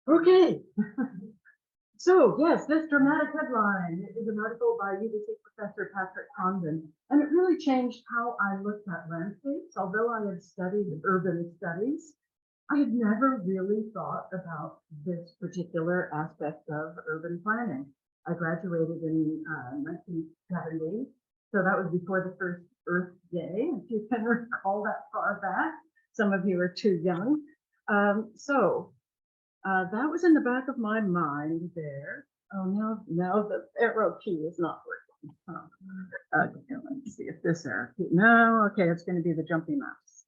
Okay. So yes, this dramatic headline is an article by UBC professor Patrick Condon, and it really changed how I looked at landscapes. Although I had studied urban studies, I had never really thought about this particular aspect of urban planning. I graduated in 1970, so that was before the first Earth Day, if you can recall that far back. Some of you are too young. That was in the back of my mind there. Oh, now the arrow key is not working. Okay, let's see if this arrow key. No, okay, it's going to be the jumpy mouse.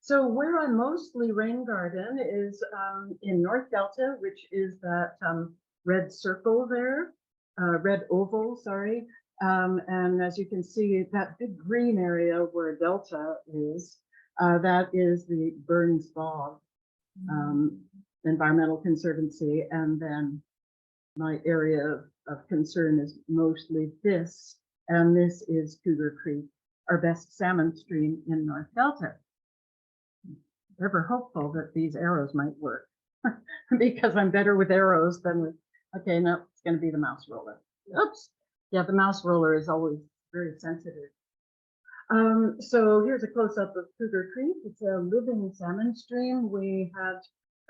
So where I mostly rain garden is in North Delta, which is that red circle there, red oval, sorry. And as you can see, that big green area where Delta is, that is the Burns Bog Environmental Conservancy. And then my area of concern is mostly this, and this is Cougar Creek, our best salmon stream in North Delta. Ever hopeful that these arrows might work because I'm better with arrows than with, okay, no, it's going to be the mouse roller. Oops. Yeah, the mouse roller is always very sensitive. So here's a close-up of Cougar Creek. It's a living salmon stream. We had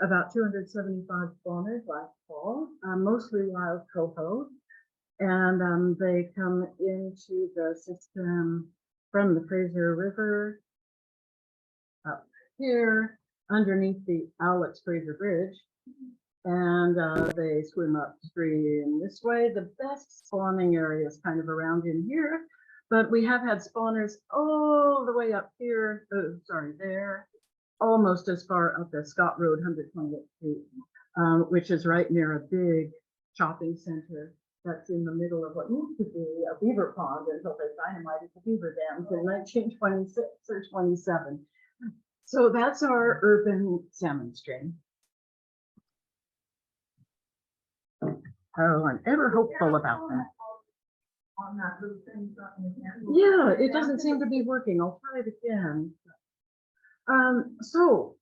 about 275 spawners last fall, mostly wild coho, and they come into the system from the Fraser River up here underneath the Alex Fraser Bridge, and they swim upstream this way. The best spawning area is kind of around in here, but we have had spawners all the way up here, there, almost as far up as Scott Road, 128th Street, which is right near a big shopping center that's in the middle of what used to be a beaver pond until they dynamited the beaver dams in 1926 or 27. So that's our urban salmon stream. Oh, I'm ever hopeful about that. Yeah, it doesn't seem to be working. I'll try it again. So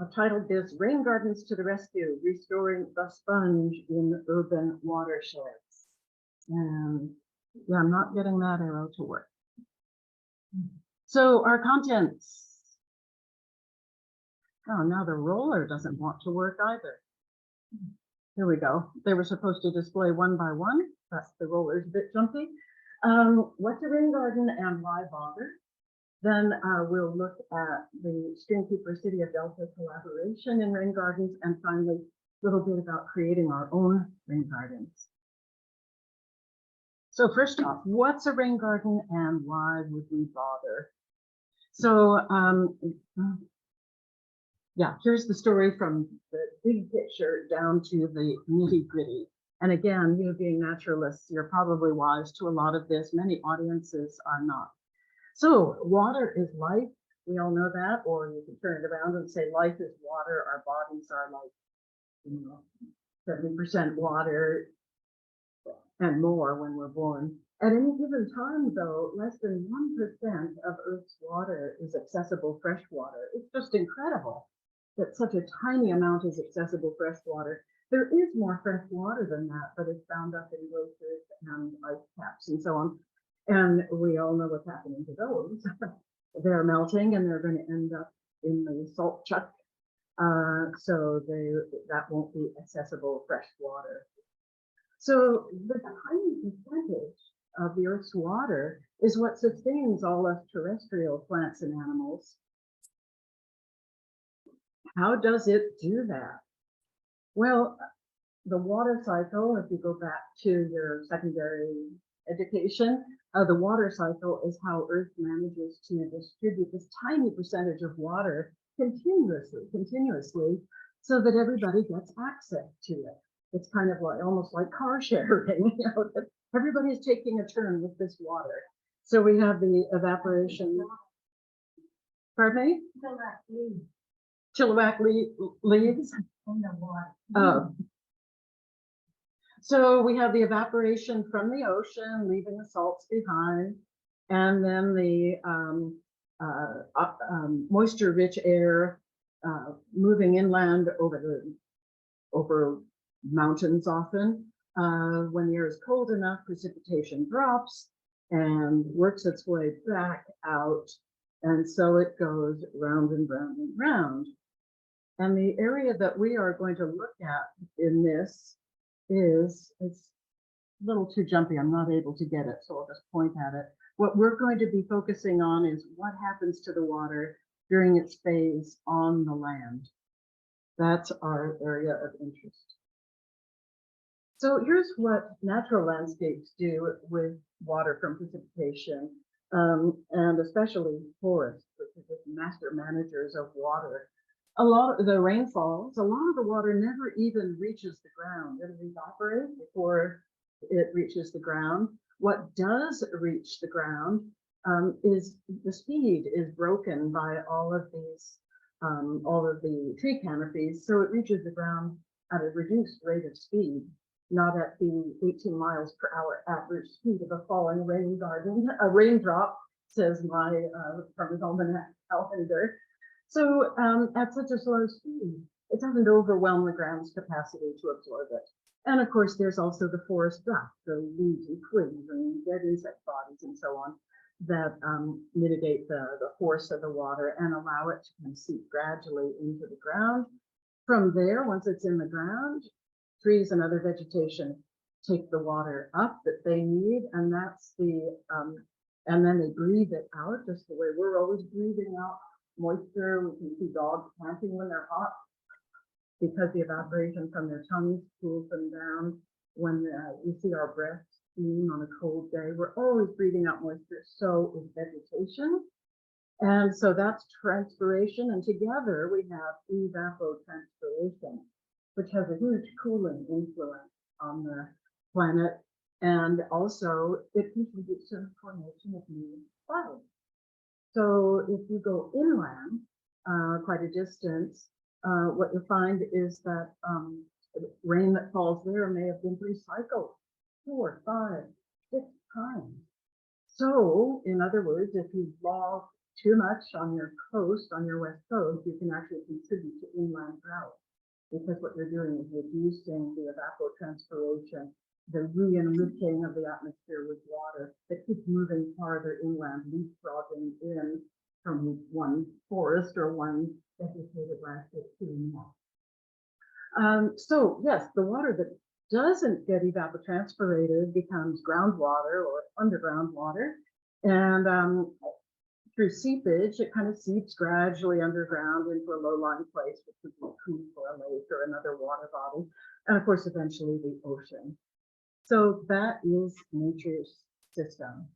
I've titled this Rain Gardens to the Rescue, Restoring the Sponge in Urban Watersheds. And yeah, I'm not getting that arrow to work. So our contents. Oh, now the roller doesn't want to work either. Here we go. They were supposed to display one by one. That's the roller's a bit jumpy. What's a rain garden and why bother? Then we'll look at the Streamkeeper City of Delta collaboration in rain gardens, and finally a little bit about creating our own rain gardens. So first off, what's a rain garden and why would we bother? So yeah, here's the story from the big picture down to the nitty gritty. And again, you being naturalists, you're probably wise to a lot of this. Many audiences are not. So water is life. We all know that, or you can turn it around and say life is water. Our bodies are like 70% water and more when we're born. At any given time, though, less than 1% of Earth's water is accessible fresh water. It's just incredible that such a tiny amount is accessible fresh water. There is more fresh water than that, but it's bound up in glaciers and ice caps and so on. And we all know what's happening to those. They're melting and they're going to end up in the salt chuck. So that won't be accessible fresh water. So the tiny percentage of the Earth's water is what sustains all us terrestrial plants and animals. How does it do that? Well, the water cycle, if you go back to your secondary education, the water cycle is how Earth manages to distribute this tiny percentage of water continuously, so that everybody gets access to it. It's kind of like almost like car sharing, you know, that everybody is taking a turn with this water. So we have the evaporation. Pardon me? Chilliwack leaves. Oh. So we have the evaporation from the ocean, leaving the salts behind, and then the moisture-rich air moving inland over mountains often. When the air is cold enough, precipitation drops and works its way back out. And so it goes round and round and round. And the area that we are going to look at in this is, it's a little too jumpy. I'm not able to get it, so I'll just point at it. What we're going to be focusing on is what happens to the water during its phase on the land. That's our area of interest. So here's what natural landscapes do with water from precipitation, and especially forests, which are just master managers of water. A lot of the rainfalls, a lot of the water never even reaches the ground. It evaporates before it reaches the ground. What does reach the ground is the speed is broken by all of the tree canopies, so it reaches the ground at a reduced rate of speed, not at the 18 miles per hour average speed of a falling rain garden. A raindrop, says my from almanac calendar. So at such a slow speed, it doesn't overwhelm the ground's capacity to absorb it. And of course, there's also the forest dust, the leaves and twigs and dead insect bodies and so on, that mitigate the force of the water and allow it to kind of seep gradually into the ground. From there, once it's in the ground, trees and other vegetation take the water up that they need, and that's and then they breathe it out, just the way we're always breathing out moisture. We can see dogs panting when they're hot because the evaporation from their tongues cools them down. When we see our breath steam on a cold day, we're always breathing out moisture. So is vegetation. And so that's transpiration. And together we have evapotranspiration, which has a huge cooling influence on the planet. And also it contributes to the formation of new clouds. So if you go inland quite a distance, what you'll find is that rain that falls there may have been recycled 4, 5, 6 times. So in other words, if you log too much on your coast, on your west coast, you can actually contribute to inland drought, because what you're doing is reducing the evapotranspiration, the re-enriching of the atmosphere with water that keeps moving farther inland, leapfrogging in from one forest or one vegetated landscape to the next. So yes, the water that doesn't get evapotranspirated becomes groundwater or underground water, and through seepage, it kind of seeps gradually underground into a low-lying place, which would be a creek or a lake or another water body, and of course, eventually the ocean. So that is nature's system.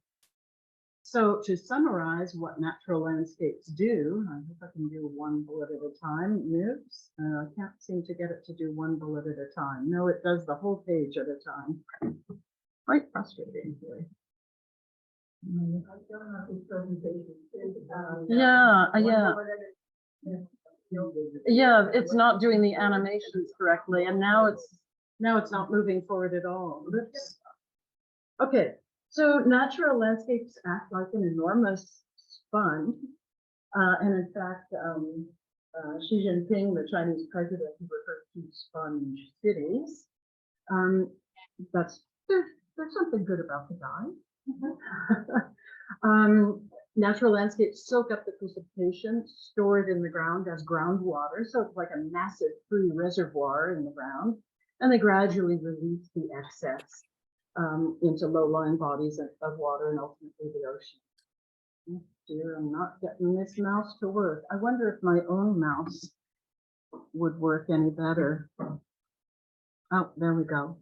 So to summarize what natural landscapes do, I hope I can do one bullet at a time. Moves. I can't seem to get it to do one bullet at a time. No, it does the whole page at a time. Quite frustrating, really. Yeah, it's not doing the animations correctly, and now it's not moving forward at all. Oops. Okay, so natural landscapes act like an enormous sponge, and in fact, Xi Jinping, the Chinese president, referred to sponge cities. There's something good about the guy. Natural landscapes soak up the precipitation, store it in the ground as groundwater, so it's like a massive free reservoir in the ground, and they gradually release the excess into low-lying bodies of water and ultimately the ocean. Oh dear, I'm not getting this mouse to work. I wonder if my own mouse would work any better. Oh, there we go.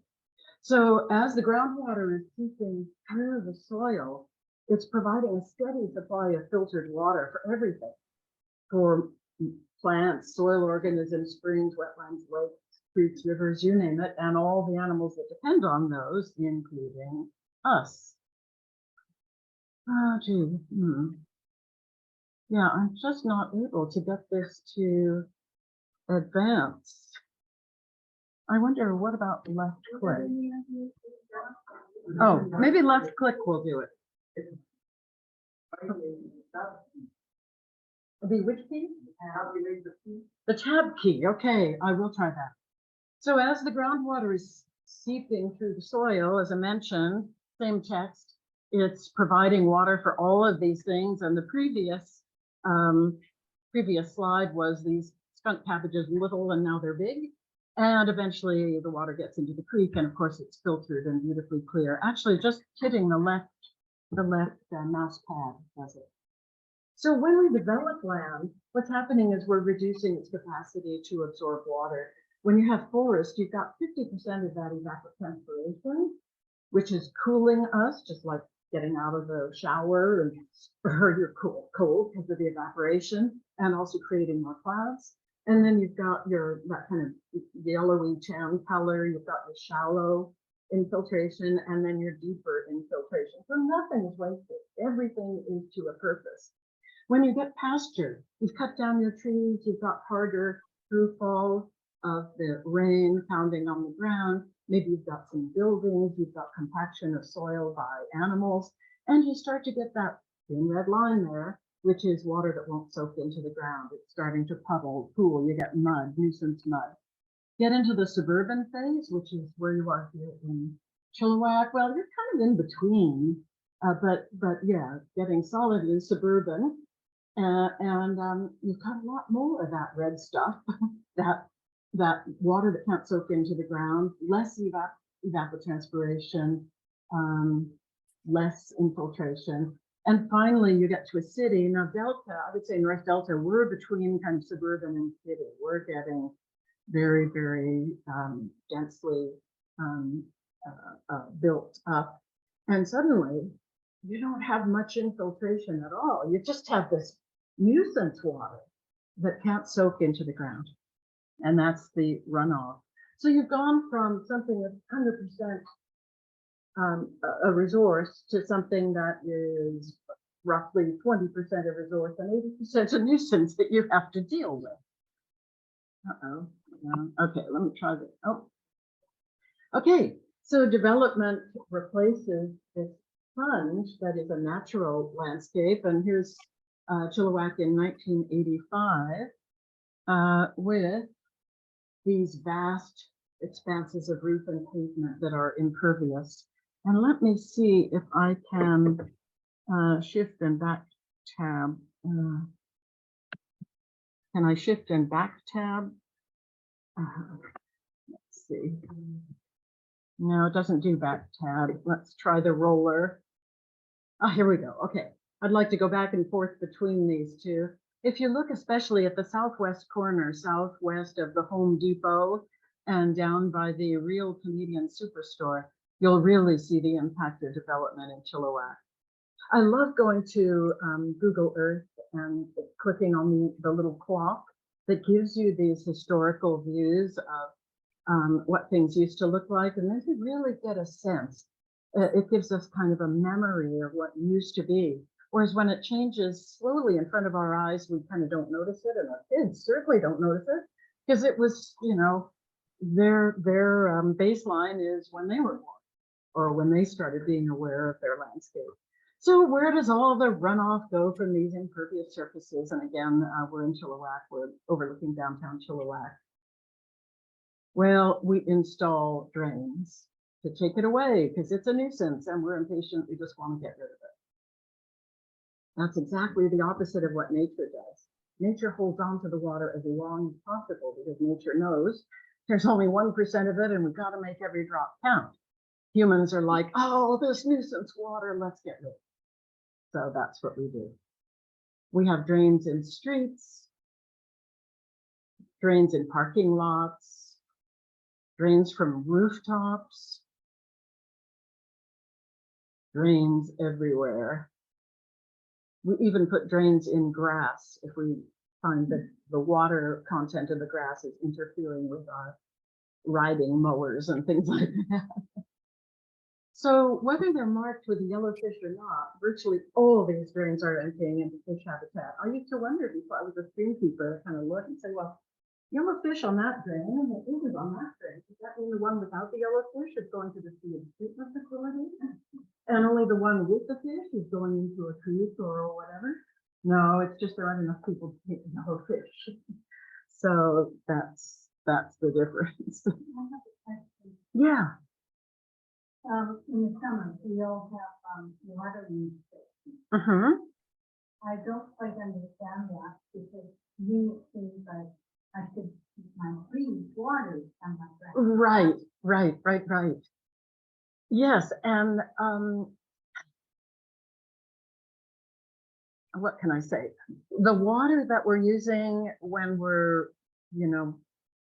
So as the groundwater is seeping through the soil, it's providing a steady supply of filtered water for everything, for plants, soil organisms, springs, wetlands, lakes, creeks, rivers, you name it, and all the animals that depend on those, including us. Oh, gee. Yeah, I'm just not able to get this to advance. I wonder, what about left click? Oh, maybe left click will do it. The which key? The tab key. Okay, I will try that. So as the groundwater is seeping through the soil, as I mentioned, same text, it's providing water for all of these things. And the previous slide was these skunk cabbages little and now they're big. And eventually the water gets into the creek and of course it's filtered and beautifully clear. Actually just hitting the left mouse pad does it. So when we develop land, what's happening is we're reducing its capacity to absorb water. When you have forest, you've got 50% of that evapotranspiration, which is cooling us, just like getting out of the shower and you're cold because of the evaporation, and also creating more clouds. And then you've got that kind of yellowy tan color, you've got the shallow infiltration, and then your deeper infiltration. So nothing is wasted. Everything is to a purpose. When you get pasture, you've cut down your trees, you've got harder throughfall of the rain pounding on the ground. Maybe you've got some buildings, you've got compaction of soil by animals, and you start to get that thin red line there, which is water that won't soak into the ground. It's starting to puddle, pool, you get mud, nuisance mud. Get into the suburban phase, which is where you are here in Chilliwack. Well, you're kind of in between, but yeah, getting solidly suburban. And you've got a lot more of that red stuff, that water that can't soak into the ground, less evapotranspiration, less infiltration. And finally, you get to a city. Now, Delta, I would say North Delta, we're between kind of suburban and city. We're getting very, very densely built up. And suddenly, you don't have much infiltration at all. You just have this nuisance water that can't soak into the ground. And that's the runoff. So you've gone from something that's 100% a resource to something that is roughly 20% a resource and 80% a nuisance that you have to deal with. Okay, let me try this. Oh, okay. So development replaces this sponge that is a natural landscape. And here's Chilliwack in 1985 with these vast expanses of roof and pavement that are impervious. And let me see if I can shift and back tab. Can I shift and back tab? Let's see. No, it doesn't do back tab. Let's try the roller. Here we go. Okay. I'd like to go back and forth between these two. If you look especially at the southwest corner, southwest of the Home Depot and down by the Real Canadian Superstore, you'll really see the impact of development in Chilliwack. I love going to Google Earth and clicking on the little clock that gives you these historical views of what things used to look like. And then you really get a sense. It gives us kind of a memory of what used to be. Whereas when it changes slowly in front of our eyes, we kind of don't notice it, and our kids certainly don't notice it because it was, you know, their baseline is when they were born or when they started being aware of their landscape. So where does all the runoff go from these impervious surfaces? And again, we're in Chilliwack, we're overlooking downtown Chilliwack. Well, we install drains to take it away because it's a nuisance and we're impatient, we just want to get rid of it. That's exactly the opposite of what nature does. Nature holds on to the water as long as possible because nature knows there's only 1% of it and we've got to make every drop count. Humans are like, oh, this nuisance water, let's get rid of it. So that's what we do. We have drains in streets, drains in parking lots, drains from rooftops, drains everywhere. We even put drains in grass if we find that the water content of the grass is interfering with our riding mowers and things like that. So whether they're marked with yellow fish or not, virtually all these drains are emptying into fish habitat. I used to wonder before I was a streamkeeper, kind of look and say, well, yellow fish on that drain and the is on that drain. Does that mean the one without the yellow fish is going to the sea and treatment facility? And only the one with the fish is going into a creek or whatever? No, it's just there aren't enough people to take the whole fish. So that's the difference. I have a question. Yeah. In the summer, we all have watering stations. Mm-hmm. I don't quite understand that because to me it seems like I should keep my trees watered and my grass. Right. Yes, and what can I say? The water that we're using when we're,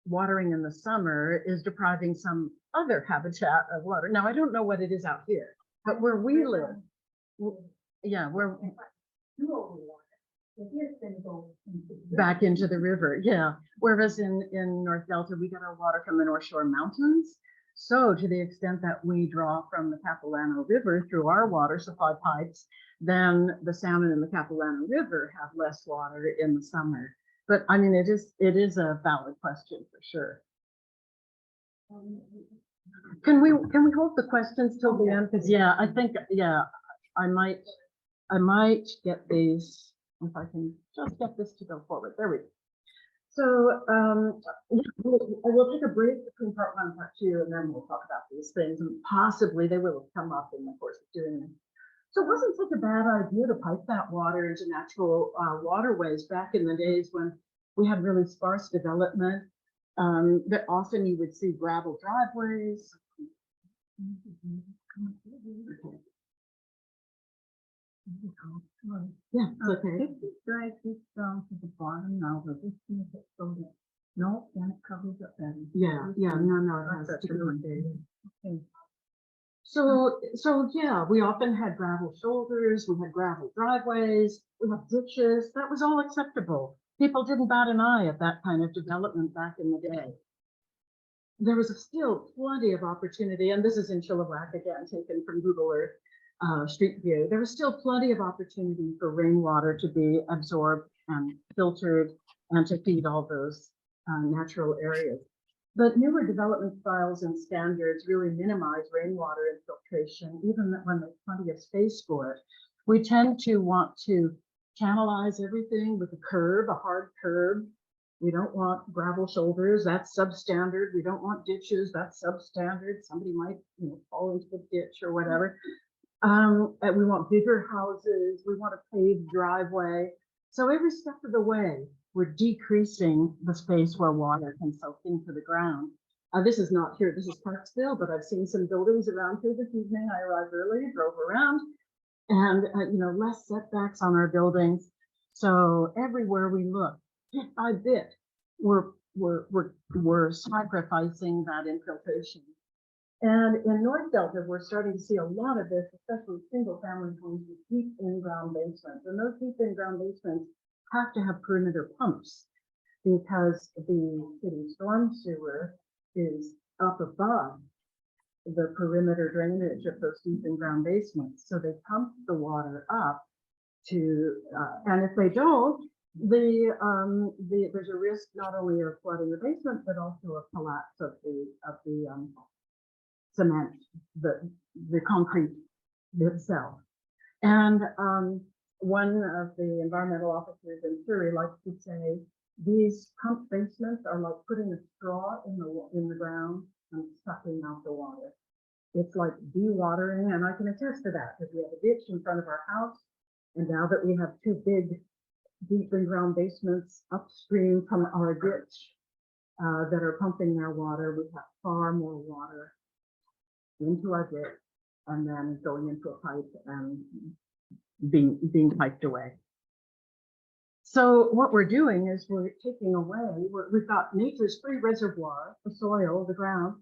watering in the summer is depriving some other habitat of water. Now, I don't know what it is out here, but where we live, we're It is going to go into the back into the river. Yeah. Whereas in North Delta, we get our water from the North Shore Mountains. So to the extent that we draw from the Capilano River through our water supply pipes, then the salmon in the Capilano River have less water in the summer. But I mean, it is a valid question for sure. Can we hold the questions till the end? Because I think I might get these, if I can just get this to go forward. There we go. So we'll take a break between part 1 and part 2, and then we'll talk about these things, and possibly they will come up in the course of doing this. So it wasn't such a bad idea to pipe that water into natural waterways back in the days when we had really sparse development. That often you would see gravel driveways. Yeah, it's okay. If you drag this down to the bottom now, but this thing is so that no, then it covers up better. No, it has That's to go in. okay. So yeah, we often had gravel shoulders, we had gravel driveways, we had ditches. That was all acceptable. People didn't bat an eye at that kind of development back in the day. There was still plenty of opportunity, and this is in Chilliwack again, taken from Google Earth Street View. There was still plenty of opportunity for rainwater to be absorbed and filtered and to feed all those natural areas. But newer development styles and standards really minimize rainwater infiltration, even when there's plenty of space for it. We tend to want to channelize everything with a curb, a hard curb. We don't want gravel shoulders, that's substandard. We don't want ditches, that's substandard. Somebody might fall into the ditch or whatever. And we want bigger houses, we want a paved driveway. So every step of the way, we're decreasing the space where water can soak into the ground. This is not here, this is Parksville, but I've seen some buildings around here this evening. I arrived early, drove around, and less setbacks on our buildings. So everywhere we look, bit by bit, we're sacrificing that infiltration. And in North Delta, we're starting to see a lot of this, especially single family homes with deep in-ground basements. And those deep in-ground basements have to have perimeter pumps because the city storm sewer is up above the perimeter drainage of those deep in-ground basements. So they pump the water up to, and if they don't, there's a risk not only of flooding the basement, but also of collapse of the cement, the concrete itself. And one of the environmental officers in Surrey likes to say, these pump basements are like putting a straw in the ground and sucking out the water. It's like dewatering, and I can attest to that because we have a ditch in front of our house, and now that we have two big deep in-ground basements upstream from our ditch that are pumping their water, we have far more water into our ditch and then going into a pipe and being piped away. So what we're doing is we're taking away, we've got nature's free reservoir, the soil, the ground,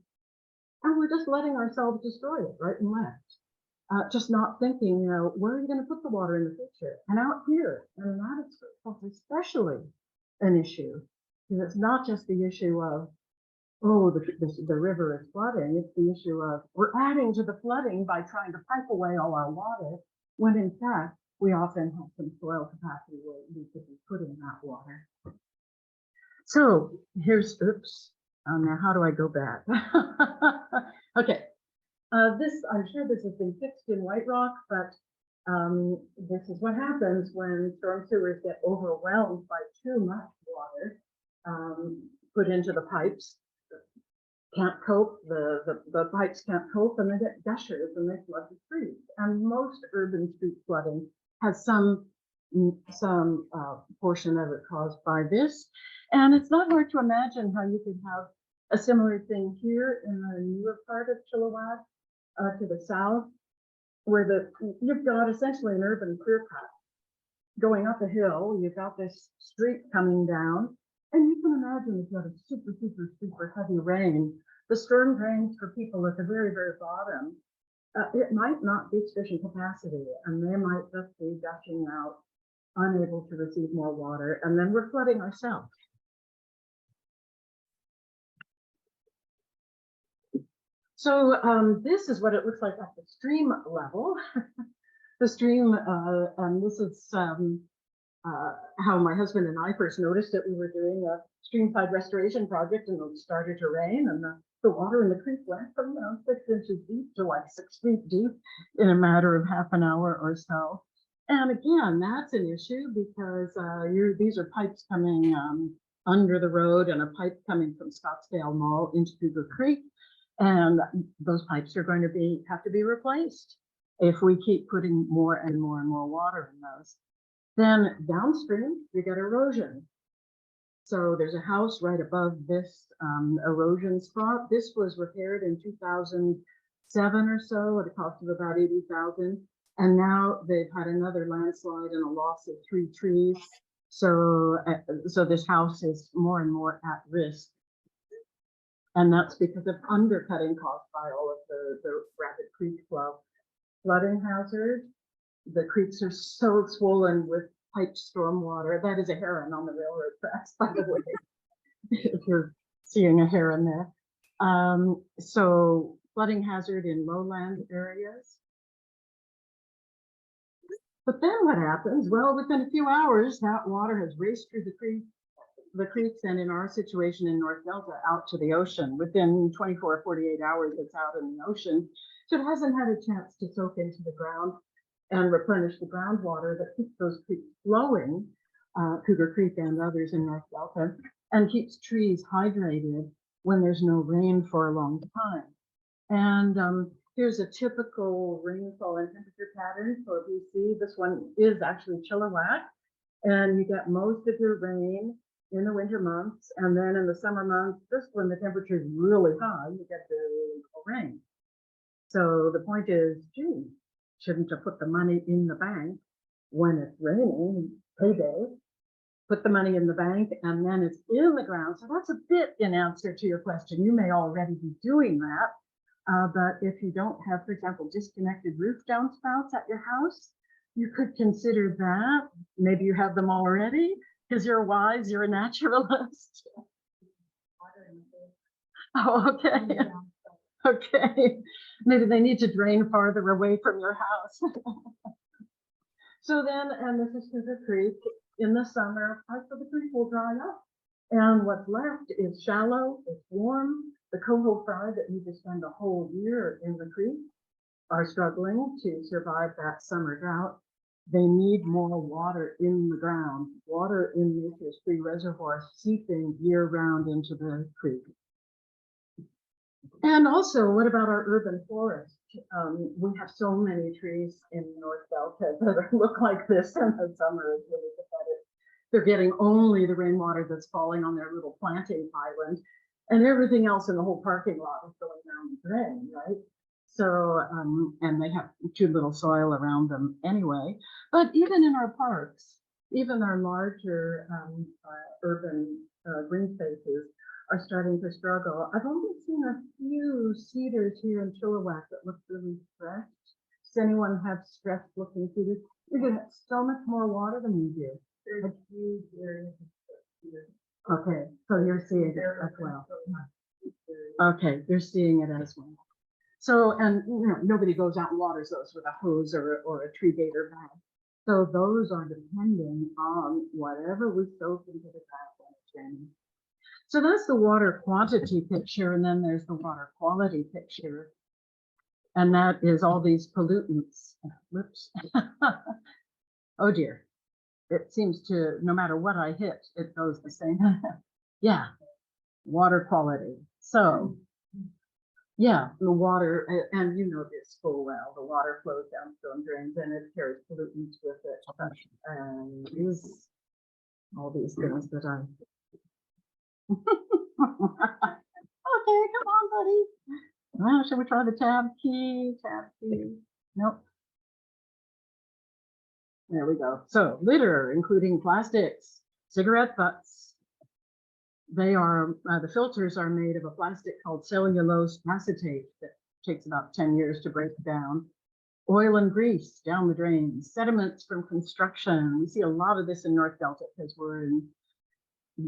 and we're just letting ourselves destroy it right and left. Just not thinking, where are you going to put the water in the future? And out here, and that is especially an issue, because it's not just the issue of, oh, the river is flooding. It's the issue of we're adding to the flooding by trying to pipe away all our water, when in fact, we often have some soil capacity where we could be putting that water. So here's, oops, now how do I go back? Okay, I'm sure this has been fixed in White Rock, but This is what happens when storm sewers get overwhelmed by too much water put into the pipes. Can't cope, the pipes can't cope, and they get gushers and they flood the streets. And most urban street flooding has some portion of it caused by this. And it's not hard to imagine how you could have a similar thing here in the newer part of Chilliwack to the south, where you've got essentially an urban clear cut going up a hill. You've got this street coming down, and you can imagine if you had a super, super, super heavy rain, the storm drains for people at the very, very bottom. It might not be sufficient capacity, and they might just be gushing out, unable to receive more water, and then we're flooding ourselves. So this is what it looks like at the stream level. The stream, and this is how my husband and I first noticed that we were doing a streamside restoration project, and it started to rain, and the water in the creek went from 6 inches deep to like 6 feet deep in a matter of half an hour or so. And again, that's an issue because these are pipes coming under the road, and a pipe coming from Scottsdale Mall into Cougar Creek. And those pipes are going to have to be replaced if we keep putting more and more and more water in those. Then downstream, you get erosion. So there's a house right above this erosion spot. This was repaired in 2007 or so at a cost of about $80,000. And now they've had another landslide and a loss of 3 trees. So this house is more and more at risk. And that's because of undercutting caused by all of the rapid creek flow. Flooding hazard, the creeks are so swollen with piped stormwater. That is a heron on the railroad tracks, by the way, if you're seeing a heron there. So flooding hazard in lowland areas. But then what happens? Well, within a few hours, that water has raced through the creeks, and in our situation in North Delta, out to the ocean. Within 24 or 48 hours, it's out in the ocean. So it hasn't had a chance to soak into the ground and replenish the groundwater that keeps those creeks flowing, Cougar Creek and others in North Delta, and keeps trees hydrated when there's no rain for a long time. And here's a typical rainfall and temperature pattern for BC. This one is actually Chilliwack, and you get most of your rain in the winter months, and then in the summer months, just when the temperature is really high, you get the rain. So the point is, gee, shouldn't have put the money in the bank when it's raining, payday, put the money in the bank, and then it's in the ground. So that's a bit in answer to your question. You may already be doing that, but if you don't have, for example, disconnected roof downspouts at your house, you could consider that. Maybe you have them already, because you're wise, you're a naturalist. Oh, okay. Okay. Maybe they need to drain farther away from your house. So then, and this is Cougar Creek, in the summer, parts of the creek will dry up. And what's left is shallow, it's warm. The coho fry that need to spend a whole year in the creek are struggling to survive that summer drought. They need more water in the ground, water in nature's free reservoirs seeping year-round into the creek. And also, what about our urban forest? We have so many trees in North Delta that look like this in the summer. It's really pathetic. They're getting only the rainwater that's falling on their little planting island, and everything else in the whole parking lot is going down the drain, right? So, and they have too little soil around them anyway. But even in our parks, even our larger urban green spaces are starting to struggle. I've only seen a few cedars here in Chilliwack that look really stressed. Does anyone have stressed looking cedars? You get so much more water than you do. There's a huge area. Okay, so you're seeing it as well. Okay, you're seeing it as well. So, and you know, nobody goes out and waters those with a hose or a tree gator bag. So those are depending on whatever we soak into the ground when it's raining. So that's the water quantity picture, and then there's the water quality picture. And that is all these pollutants. Whoops. Oh dear. It seems to, no matter what I hit, it goes the same. Yeah. Water quality. So, yeah, the water, and you know this full well, the water flows down storm drains and it carries pollutants with it. And is all these things that I. Okay, come on, buddy. Well, should we try the tab key? Tab key. Nope. There we go. So litter, including plastics, cigarette butts. They are, the filters are made of a plastic called cellulose acetate that takes about 10 years to break down. Oil and grease down the drains, sediments from construction. We see a lot of this in North Delta because we're in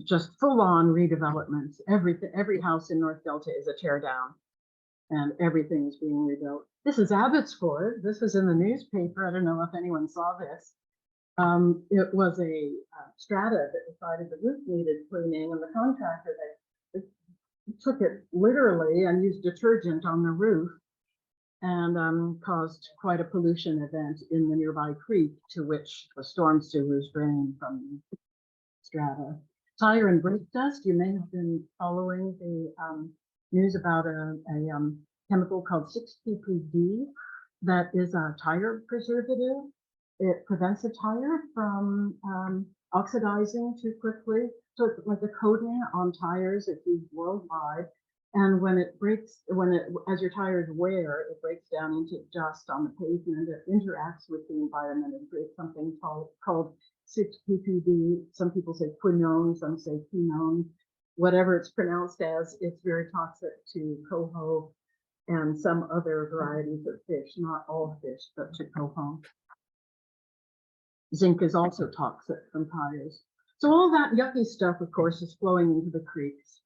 just full-on redevelopment. Every house in North Delta is a tear down and everything is being rebuilt. This is Abbotsford. This was in the newspaper. I don't know if anyone saw this. It was a strata that decided the roof needed cleaning, and the contractor they took it literally and used detergent on the roof and caused quite a pollution event in the nearby creek to which the storm sewers drain from the strata. Tire and brake dust. You may have been following the news about a chemical called 6-PPD that is a tire preservative. It prevents a tire from oxidizing too quickly. So it's like a coating on tires. It's used worldwide. And when it breaks, as your tires wear, it breaks down into dust on the pavement. It interacts with the environment and creates something called 6-PPD. Some people say quinone, some say quinone. Whatever it's pronounced as, it's very toxic to coho and some other varieties of fish, not all fish, but to coho. Zinc is also toxic from tires. So all that yucky stuff, of course, is flowing into the creeks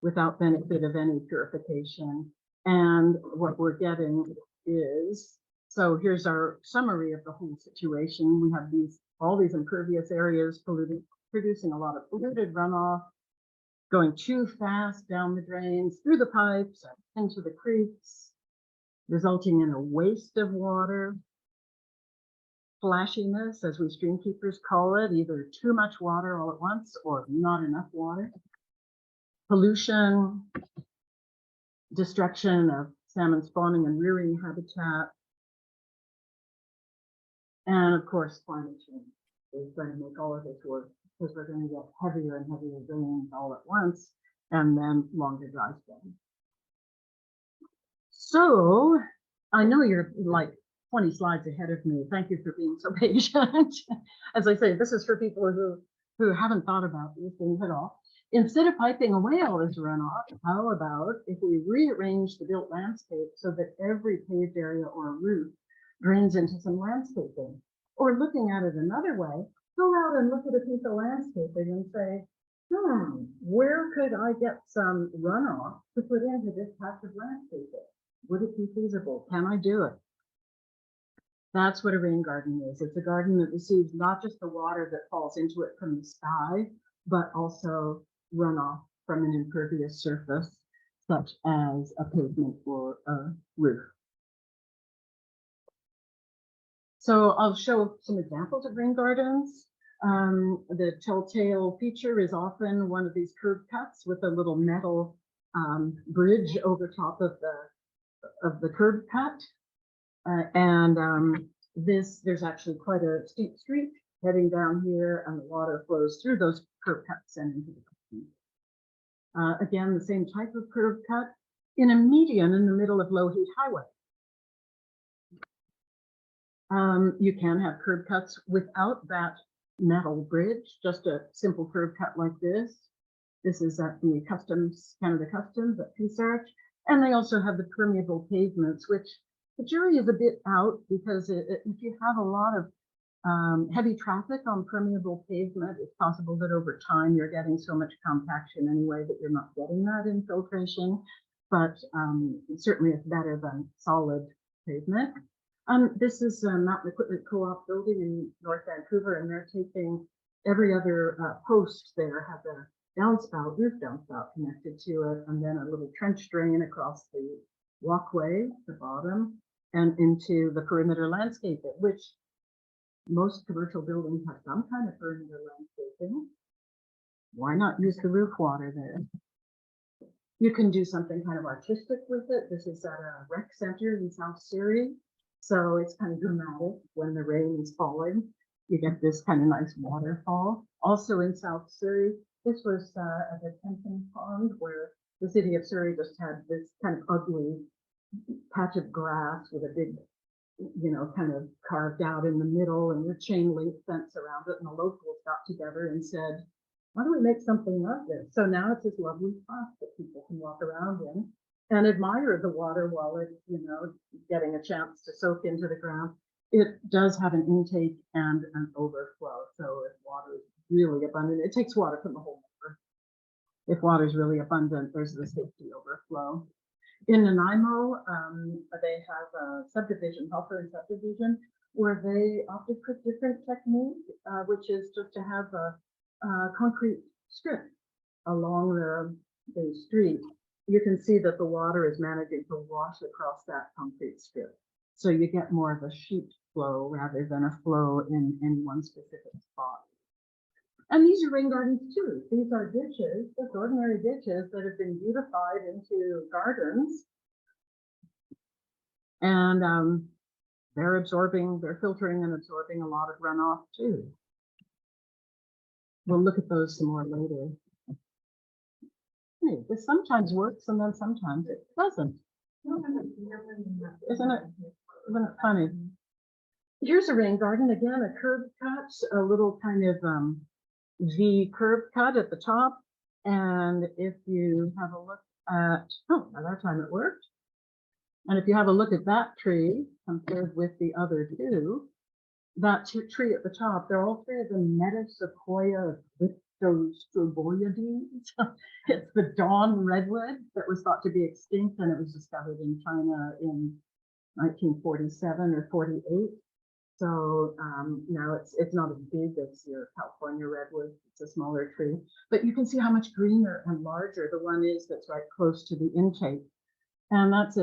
without benefit of any purification. And what we're getting is, so here's our summary of the whole situation. We have all these impervious areas producing a lot of polluted runoff, going too fast down the drains, through the pipes, into the creeks, resulting in a waste of water, flashiness, as we streamkeepers call it, either too much water all at once or not enough water, pollution, destruction of salmon spawning and rearing habitat, and of course climate change is going to make all of this work because we're going to get heavier and heavier rains all at once and then longer dry spells. So I know you're like 20 slides ahead of me. Thank you for being so patient. As I say, this is for people who haven't thought about these things at all. Instead of piping away all this runoff, how about if we rearrange the built landscape so that every paved area or roof drains into some landscaping? Or looking at it another way, go out and look at a piece of landscaping and say, where could I get some runoff to put into this patch of landscaping? Would it be feasible? Can I do it? That's what a rain garden is. It's a garden that receives not just the water that falls into it from the sky, but also runoff from an impervious surface, such as a pavement or a roof. So I'll show some examples of rain gardens. The telltale feature is often one of these curb cuts with a little metal bridge over top of the curb cut. There's actually quite a steep street heading down here, and the water flows through those curb cuts and into the creek. Again, the same type of curb cut in a median in the middle of low heat highway. You can have curb cuts without that metal bridge, just a simple curb cut like this. This is at the Canada Customs at Peace Arch. And they also have the permeable pavements, which the jury is a bit out because if you have a lot of heavy traffic on permeable pavement, it's possible that over time you're getting so much compaction anyway that you're not getting that infiltration. But certainly it's better than solid pavement. This is a Mountain Equipment Co-op building in North Vancouver, and they're taking every other post there has a downspout, roof downspout connected to it, and then a little trench drain across the walkway at the bottom and into the perimeter landscaping, which most commercial buildings have some kind of perimeter landscaping. Why not use the roof water there? You can do something kind of artistic with it. This is at a rec center in South Surrey. So it's kind of dramatic when the rain is falling. You get this kind of nice waterfall. Also in South Surrey, this was a detention pond where the city of Surrey just had this kind of ugly patch of grass with a big, kind of carved out in the middle and a chain link fence around it. And the locals got together and said, why don't we make something of this? So now it's this lovely spot that people can walk around in and admire the water while it's, getting a chance to soak into the ground. It does have an intake and an overflow. So if water is really abundant, it takes water from the whole river. If water is really abundant, there's the safety overflow. In Nanaimo, they have a subdivision, Hawthorne subdivision, where they opted for different technique, which is just to have a concrete strip along the street. You can see that the water is managing to wash across that concrete strip. So you get more of a sheet flow rather than a flow in any one specific spot. And these are rain gardens too. These are ditches, just ordinary ditches that have been beautified into gardens. And they're filtering and absorbing a lot of runoff too. We'll look at those some more later. Hey, this sometimes works and then sometimes it doesn't. Isn't it funny? Here's a rain garden, again, a curb cut, a little kind of V curb cut at the top. And if you have a look at, by that time it worked. And if you have a look at that tree compared with the other two, that tree at the top, they're all three of them Metasequoia Stroboides. It's the dawn redwood that was thought to be extinct, and it was discovered in China in 1947 or 48. So now it's not as big as your California redwood. It's a smaller tree, but you can see how much greener and larger the one is that's right close to the intake. And that's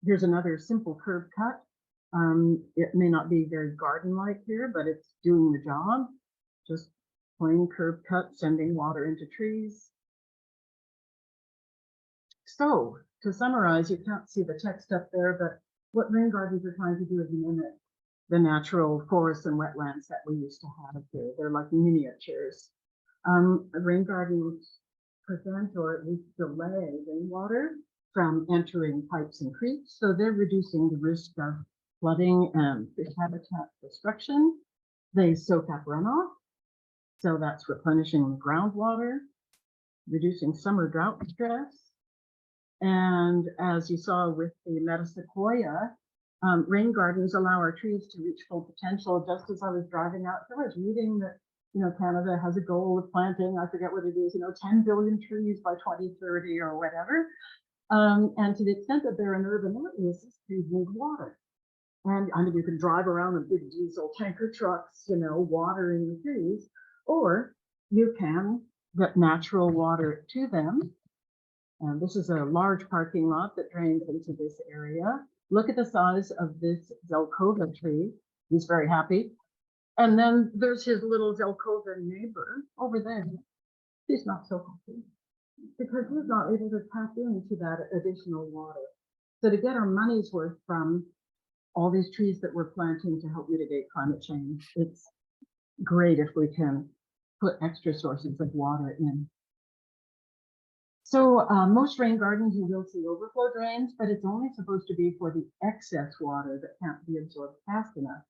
here's another simple curb cut. It may not be very garden-like here, but it's doing the job. Just plain curb cut, sending water into trees. So to summarize, you can't see the text up there, but what rain gardens are trying to do is mimic the natural forests and wetlands that we used to have here. They're like miniatures. Rain gardens prevent or at least delay rainwater from entering pipes and creeks, so they're reducing the risk of flooding and fish habitat destruction. They soak up runoff, so that's replenishing the groundwater, reducing summer drought stress. And as you saw with the Metasequoia, rain gardens allow our trees to reach full potential. Just as I was driving out, I was reading that Canada has a goal of planting, I forget what it is, 10 billion trees by 2030 or whatever. And to the extent that they're in urban areas, these trees need water. And I mean, you can drive around in big diesel tanker trucks, watering the trees, or you can get natural water to them. And this is a large parking lot that drains into this area. Look at the size of this Zelkova tree. He's very happy. And then there's his little Zelkova neighbor over there. He's not so happy because he's not able to tap into that additional water. So to get our money's worth from all these trees that we're planting to help mitigate climate change, it's great if we can put extra sources of water in. So most rain gardens, you will see overflow drains, but it's only supposed to be for the excess water that can't be absorbed fast enough.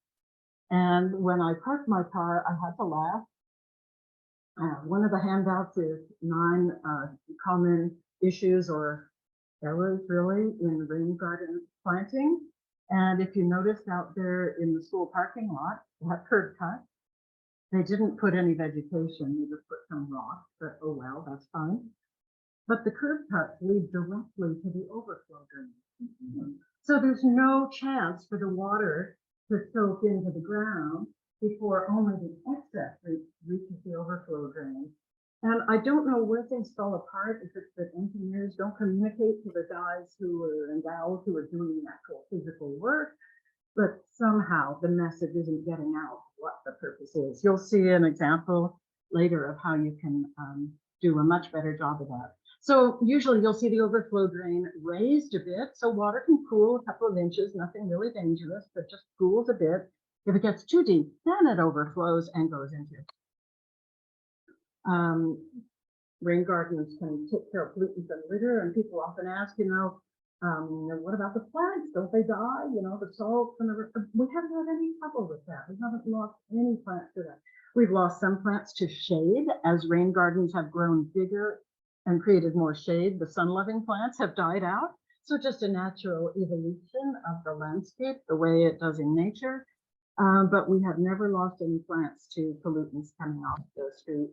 And when I parked my car, I had to laugh. One of the handouts is 9 common issues or errors really in rain garden planting. And if you noticed out there in the school parking lot, that curb cut, they didn't put any vegetation, they just put some rock, but oh well, that's fine. But the curb cuts lead directly to the overflow drain. So there's no chance for the water to soak into the ground before only the excess reaches the overflow drain. And I don't know where things fell apart, if it's that engineers don't communicate to the guys who are and gals who are doing the actual physical work, but somehow the message isn't getting out what the purpose is. You'll see an example later of how you can do a much better job of that. So usually you'll see the overflow drain raised a bit, so water can cool a couple of inches, nothing really dangerous, but just cools a bit. If it gets too deep, then it overflows and goes into rain gardens can take care of pollutants and litter, and people often ask, what about the plants? Don't they die? The salt and we haven't had any trouble with that. We haven't lost any plants to that. We've lost some plants to shade as rain gardens have grown bigger and created more shade. The sun-loving plants have died out. So just a natural evolution of the landscape, the way it does in nature. But we have never lost any plants to pollutants coming off the street.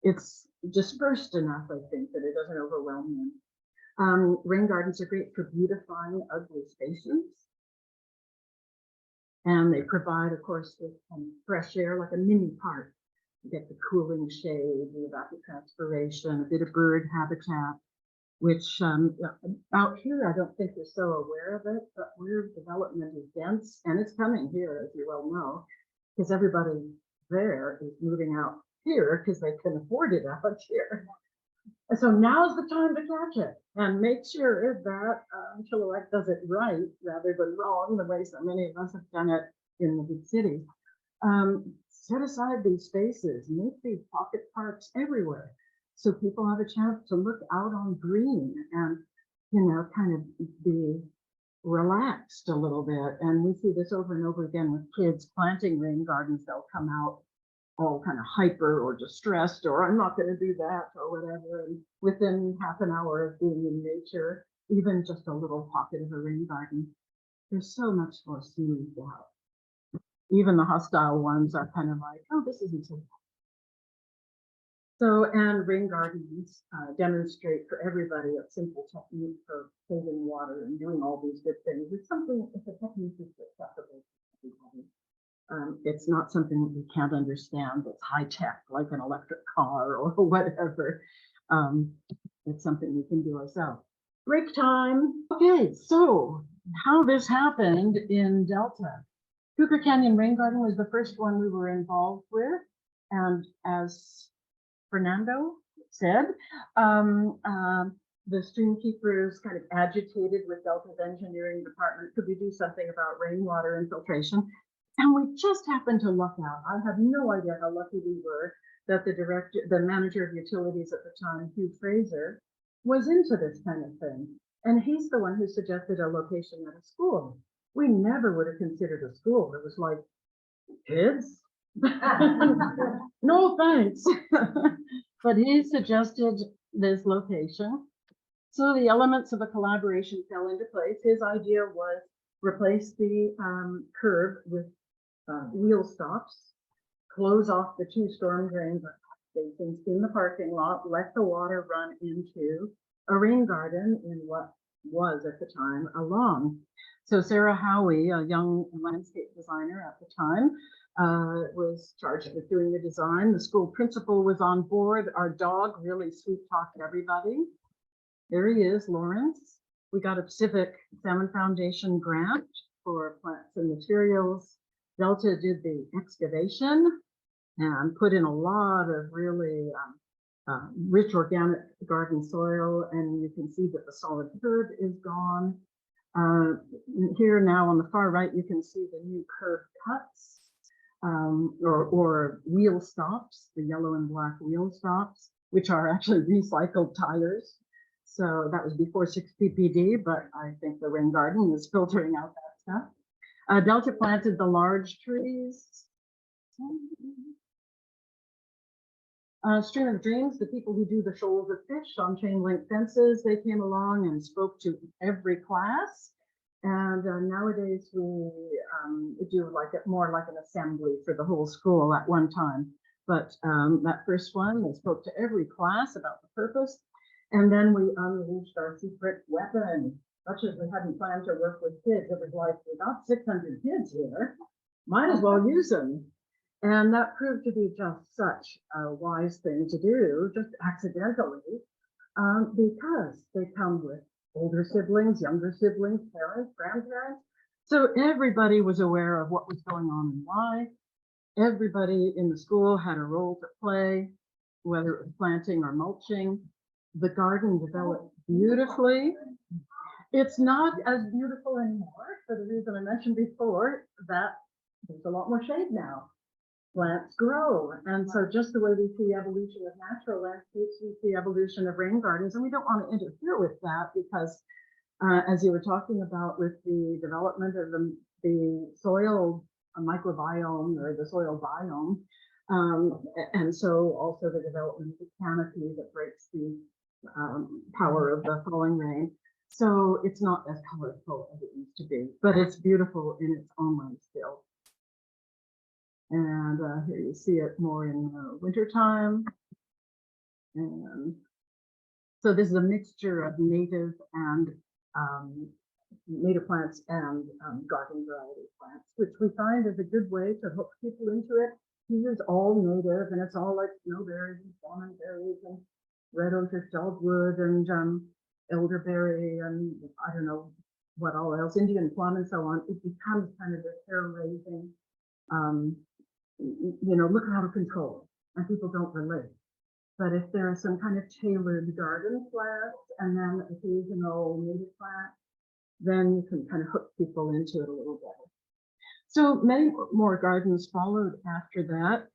It's dispersed enough, I think, that it doesn't overwhelm them. Rain gardens are great for beautifying ugly spaces. And they provide, of course, with fresh air, like a mini park. You get the cooling shade, the evapotranspiration, a bit of bird habitat, which out here, I don't think we're so aware of it, but where development is dense, and it's coming here, as you well know, because everybody there is moving out here because they can afford it out here. And so now's the time to catch it and make sure that Chilliwack does it right rather than wrong, the way so many of us have done it in the big cities. Set aside these spaces, make these pocket parks everywhere so people have a chance to look out on green and, kind of be relaxed a little bit. And we see this over and over again with kids planting rain gardens. They'll come out all kind of hyper or distressed, or I'm not going to do that or whatever. And within half an hour of being in nature, even just a little pocket of a rain garden, there's so much more smoothed out. Even the hostile ones are kind of like, oh, this isn't so bad. So, and rain gardens demonstrate for everybody a simple technique for saving water and doing all these good things. It's a technique that's acceptable to everybody. It's not something that we can't understand that's high tech, like an electric car or whatever. It's something we can do ourselves. Break time. Okay, so how this happened in Delta. Cougar Canyon Rain Garden was the first one we were involved with. And as Fernando said, the Streamkeepers kind of agitated with Delta's engineering department. Could we do something about rainwater infiltration? And we just happened to luck out. I have no idea how lucky we were that the manager of utilities at the time, Hugh Fraser, was into this kind of thing. And he's the one who suggested a location at a school. We never would have considered a school. It was like, kids? No, thanks. But he suggested this location. So the elements of a collaboration fell into place. His idea was replace the curb with wheel stops, close off the two storm drains stations in the parking lot, let the water run into a rain garden in what was at the time a lawn. So Sarah Howie, a young landscape designer at the time, was charged with doing the design. The school principal was on board. Our dog really sweet talked everybody. There he is, Lawrence. We got a Pacific Salmon Foundation grant for plants and materials. Delta did the excavation and put in a lot of really rich organic garden soil, and you can see that the solid curb is gone. Here now on the far right, you can see the new curb cuts or wheel stops, the yellow and black wheel stops, which are actually recycled tires. So that was before 6 ppd, but I think the rain garden is filtering out that stuff. Delta planted the large trees. Stream of Dreams, the people who do the shoals of fish on chain link fences, they came along and spoke to every class. And nowadays we do more like an assembly for the whole school at one time. But that first one, they spoke to every class about the purpose. And then we unleashed our secret weapon. Much as we hadn't planned to work with kids, it was like, we got 600 kids here, might as well use them. And that proved to be just such a wise thing to do, just accidentally, because they come with older siblings, younger siblings, parents, grandparents. So everybody was aware of what was going on and why. Everybody in the school had a role to play, whether it was planting or mulching. The garden developed beautifully. It's not as beautiful anymore for the reason I mentioned before, that there's a lot more shade now. Plants grow. And so just the way we see evolution of natural landscapes, we see evolution of rain gardens, and we don't want to interfere with that because as you were talking about with the development of the soil microbiome or the soil biome, and so also the development of the canopy that breaks the power of the falling rain. So it's not as colorful as it used to be, but it's beautiful in its own way still. And here you see it more in wintertime. And so this is a mixture of native and native plants and garden variety plants, which we find is a good way to hook people into it. Here's all native, and it's all like snowberries and salmon berries and red orchard dogwood and elderberry and I don't know what all else, Indian plum and so on. It becomes kind of a hair-raising, look out of control, and people don't relate. But if there are some kind of tailored garden plants and then occasional native plants, then you can kind of hook people into it a little better. So many more gardens followed after that,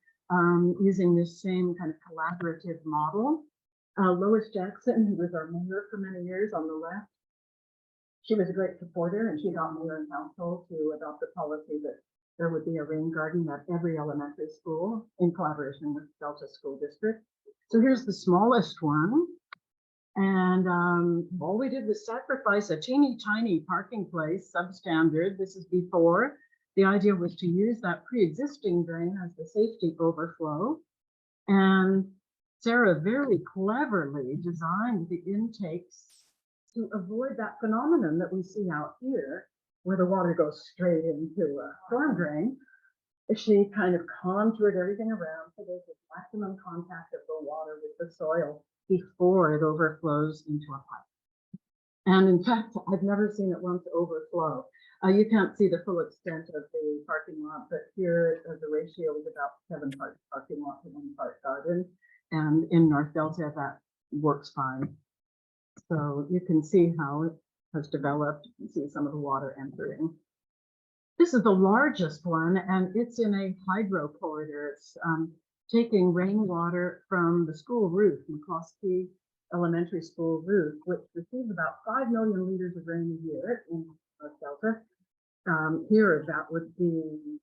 using this same kind of collaborative model. Lois Jackson, who was our mayor for many years on the left, she was a great supporter, and she got mayor and council to adopt a policy that there would be a rain garden at every elementary school in collaboration with Delta School District. So here's the smallest one. And all we did was sacrifice a teeny tiny parking place, substandard. This is before. The idea was to use that pre-existing drain as the safety overflow. And Sarah very cleverly designed the intakes to avoid that phenomenon that we see out here, where the water goes straight into a storm drain. She kind of contoured everything around so there's a maximum contact of the water with the soil before it overflows into a pipe. And in fact, I've never seen it once overflow. You can't see the full extent of the parking lot, but here the ratio is about 7 parts parking lot to 1 part garden. And in North Delta, that works fine. So you can see how it has developed. You can see some of the water entering. This is the largest one, and it's in a hydro corridor. It's taking rainwater from the school roof, McCloskey Elementary School roof, which receives about 5 million liters of rain a year in North Delta. Here, that would be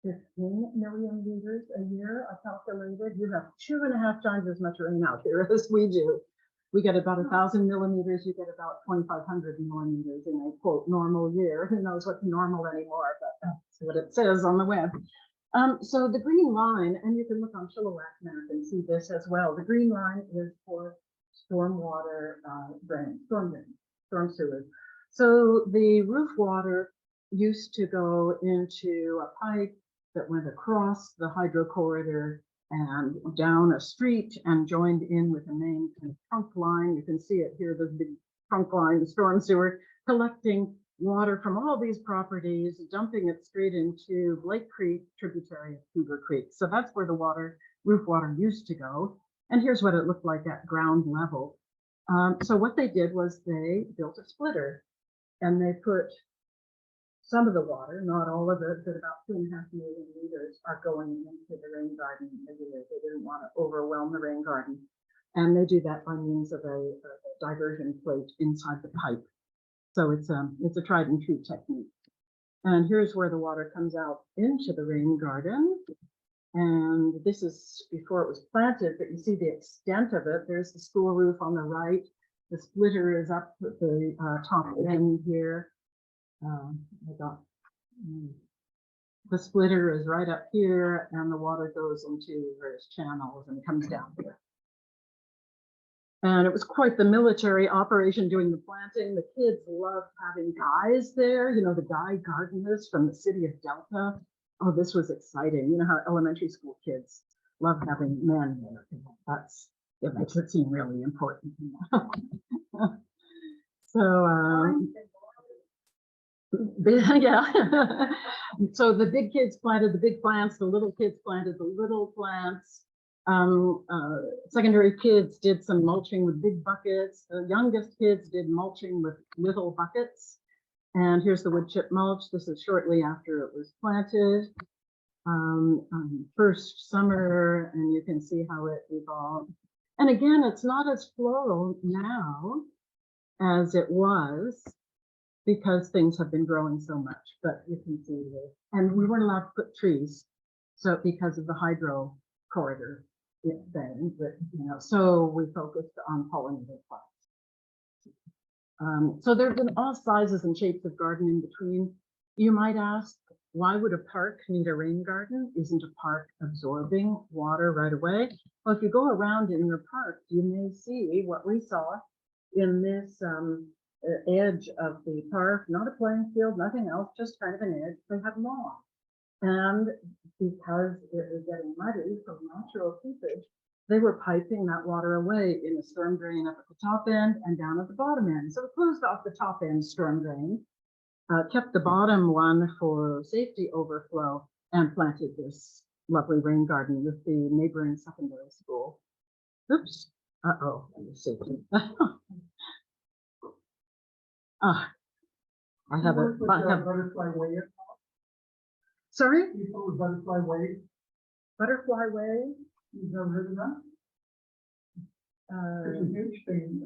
15 million liters a year, I calculated. You have 2.5 times as much rain out here as we do. We get about 1,000 millimeters, you get about 2,500 millimeters in a quote normal year. Who knows what's normal anymore, but that's what it says on the web. So the green line, and you can look on Chilliwack map and see this as well. The green line is for stormwater drain, storm sewers. So the roof water used to go into a pipe that went across the hydro corridor and down a street and joined in with a main kind of trunk line. You can see it here, the big trunk line, the storm sewer, collecting water from all these properties, dumping it straight into Blake Creek, tributary of Cougar Creek. So that's where the water, roof water used to go. And here's what it looked like at ground level. So what they did was they built a splitter, and they put some of the water, not all of it, but about 2.5 million liters are going into the rain garden every year. They didn't want to overwhelm the rain garden. And they do that by means of a diversion plate inside the pipe. So it's a tried and true technique. And here's where the water comes out into the rain garden. And this is before it was planted, but you see the extent of it. There's the school roof on the right. The splitter is up at the top end here. The splitter is right up here, and the water goes into various channels and comes down here. And it was quite the military operation doing the planting. The kids loved having guys there, the guy gardeners from the city of Delta. Oh, this was exciting. You know how elementary school kids love having men. It makes it seem really important. So, yeah. So the big kids planted the big plants, the little kids planted the little plants. Secondary kids did some mulching with big buckets. The youngest kids did mulching with little buckets. And here's the wood chip mulch. This is shortly after it was planted. First summer, and you can see how it evolved. And again, it's not as floral now as it was because things have been growing so much, but you can see this. And we weren't allowed to put trees, so because of the hydro corridor thing, but so we focused on pollinated plants. So there have been all sizes and shapes of garden in between. You might ask, why would a park need a rain garden? Isn't a park absorbing water right away? Well, if you go around in your park, you may see what we saw in this edge of the park, not a playing field, nothing else, just kind of an edge. They have lawn. And because it was getting muddy from natural seepage, they were piping that water away in a storm drain up at the top end and down at the bottom end. So we closed off the top end storm drain, kept the bottom one for safety overflow, and planted this lovely rain garden with the neighboring secondary school. Oops. Uh-oh, let me see. I have a butterfly way. Sorry? Butterfly way. Butterfly way? You've never heard of that? It's a huge thing.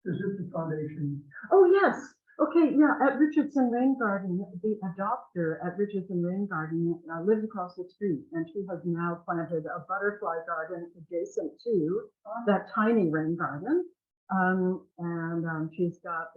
The Zupa Foundation. Oh, yes. Okay, yeah, at Richardson Rain Garden, the adopter at Richardson Rain Garden lives across the street, and she has now planted a butterfly garden adjacent to that tiny rain garden. She's got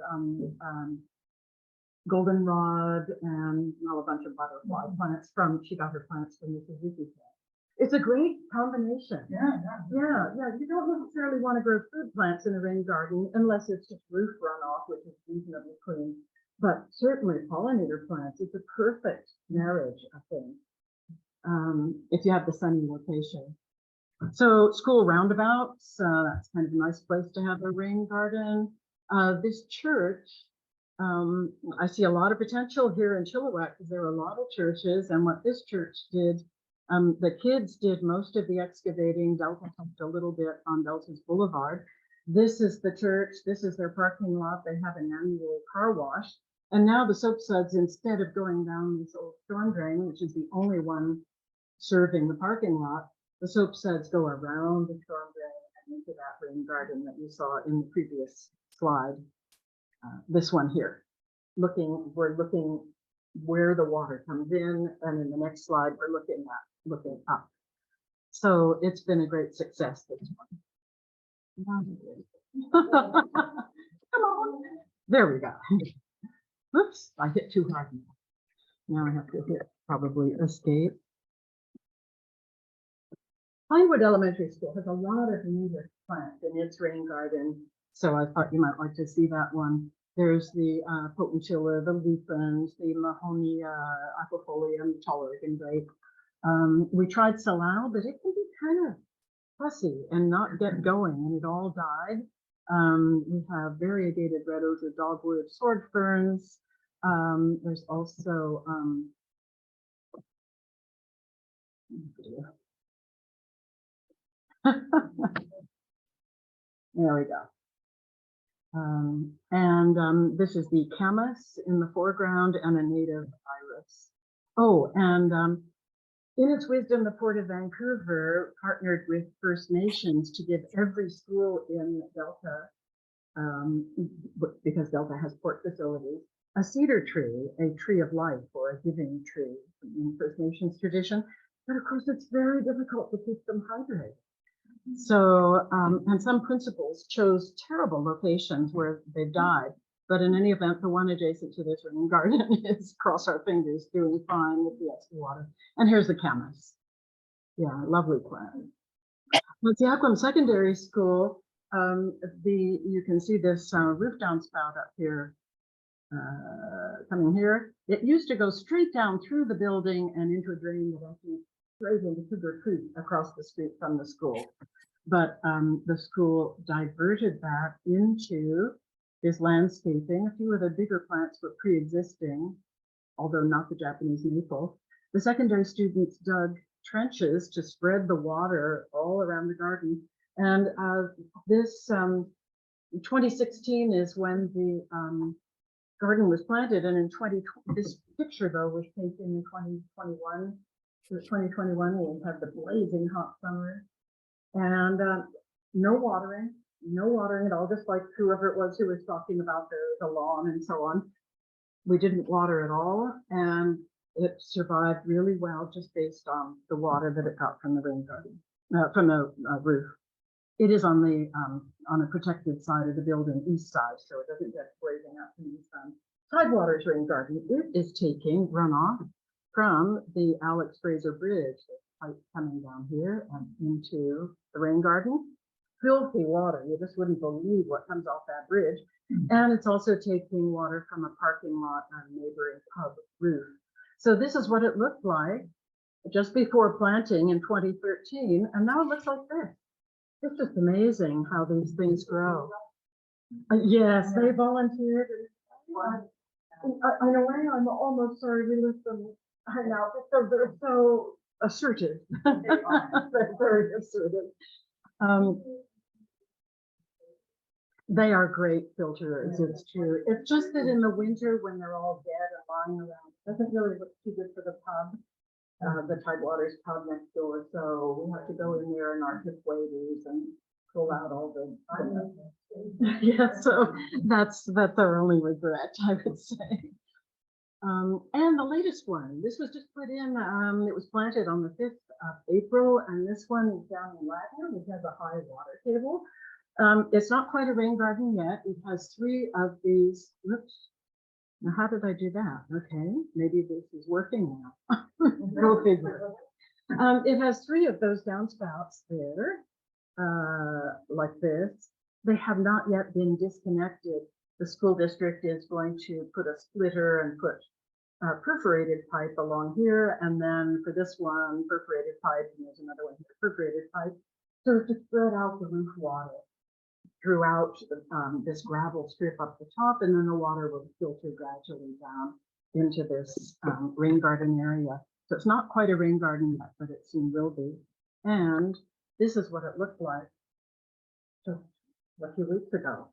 goldenrod and a bunch of butterfly plants she got her plants from the Suzuki plant. It's a great combination. Yeah. You don't necessarily want to grow food plants in a rain garden unless it's just roof runoff, which is reasonably clean. But certainly pollinator plants is a perfect marriage, I think, if you have the sunny location. So school roundabouts, that's kind of a nice place to have a rain garden. This church, I see a lot of potential here in Chilliwack because there are a lot of churches, and what this church did, the kids did most of the excavating. Delta helped a little bit on Delta's Boulevard. This is the church. This is their parking lot. They have an annual car wash. And now the soap suds, instead of going down this old storm drain, which is the only one serving the parking lot, the soap suds go around the storm drain and into that rain garden that you saw in the previous slide. This one here. We're looking where the water comes in, and in the next slide, we're looking up. So it's been a great success, this one. Come on. There we go. Oops, I hit too hard. Now I have to hit probably escape. Hollywood Elementary School has a lot of native plants in its rain garden, so I thought you might like to see that one. There's the potentilla, the lupins, the mahonia, aquifolium, tall Oregon grape. We tried salal, but it can be kind of fussy and not get going, and it all died. We have variegated red osier dogwood, sword ferns. There's also there we go. This is the camas in the foreground and a native iris. Oh, and in its wisdom, the Port of Vancouver partnered with First Nations to give every school in Delta, because Delta has port facilities, a cedar tree, a tree of life or a giving tree in First Nations tradition. But of course, it's very difficult to keep them hydrated. So, and some principals chose terrible locations where they've died. But in any event, the one adjacent to this rain garden is, cross our fingers, doing fine with the extra water. And here's the camas. Yeah, lovely plant. At the Aquam Secondary School, you can see this roof downspout up here. coming here. It used to go straight down through the building and into a drain that actually straight into Cougar Creek across the street from the school. But the school diverted that into this landscaping. A few of the bigger plants were pre-existing, although not the Japanese maple. The secondary students dug trenches to spread the water all around the garden. And this 2016 is when the garden was planted, and in 2020, this picture though was taken in 2021. So 2021, we had the blazing hot summer, and no watering at all, just like whoever it was who was talking about the lawn and so on. We didn't water at all, and it survived really well just based on the water that it got from the rain garden, from the roof. It is on a protected side of the building, east side, so it doesn't get blazing up from the sun. Tidewater's rain garden, it is taking runoff from the Alex Fraser Bridge, pipe coming down here and into the rain garden. Filthy water, you just wouldn't believe what comes off that bridge. And it's also taking water from a parking lot and neighboring pub roof. So this is what it looked like just before planting in 2013, and now it looks like this. It's just amazing how these things grow. Yes, they volunteered. In a way, I'm almost sorry we let them hang out because they're so assertive. They're very assertive. They are great filterers, it's true. It's just that in the winter when they're all dead and lying around, it doesn't really look too good for the pub. The Tidewater's pub next door, so we have to go in there in our hip waders and pull out all the. Yeah, so that's our only regret, I would say. And the latest one, this was just put in. It was planted on the 5th of April, and this one is down in Latin, which has a high water table. It's not quite a rain garden yet. It has 3 of these. Whoops. Now, how did I do that? Okay, maybe this is working now. Go figure. It has 3 of those downspouts there, like this. They have not yet been disconnected. The school district is going to put a splitter and put perforated pipe along here, and then for this one, perforated pipe, and there's another one here, perforated pipe, so to spread out the roof water throughout this gravel strip up the top, and then the water will filter gradually down into this rain garden area. So it's not quite a rain garden yet, but it soon will be. And this is what it looked like just a few weeks ago.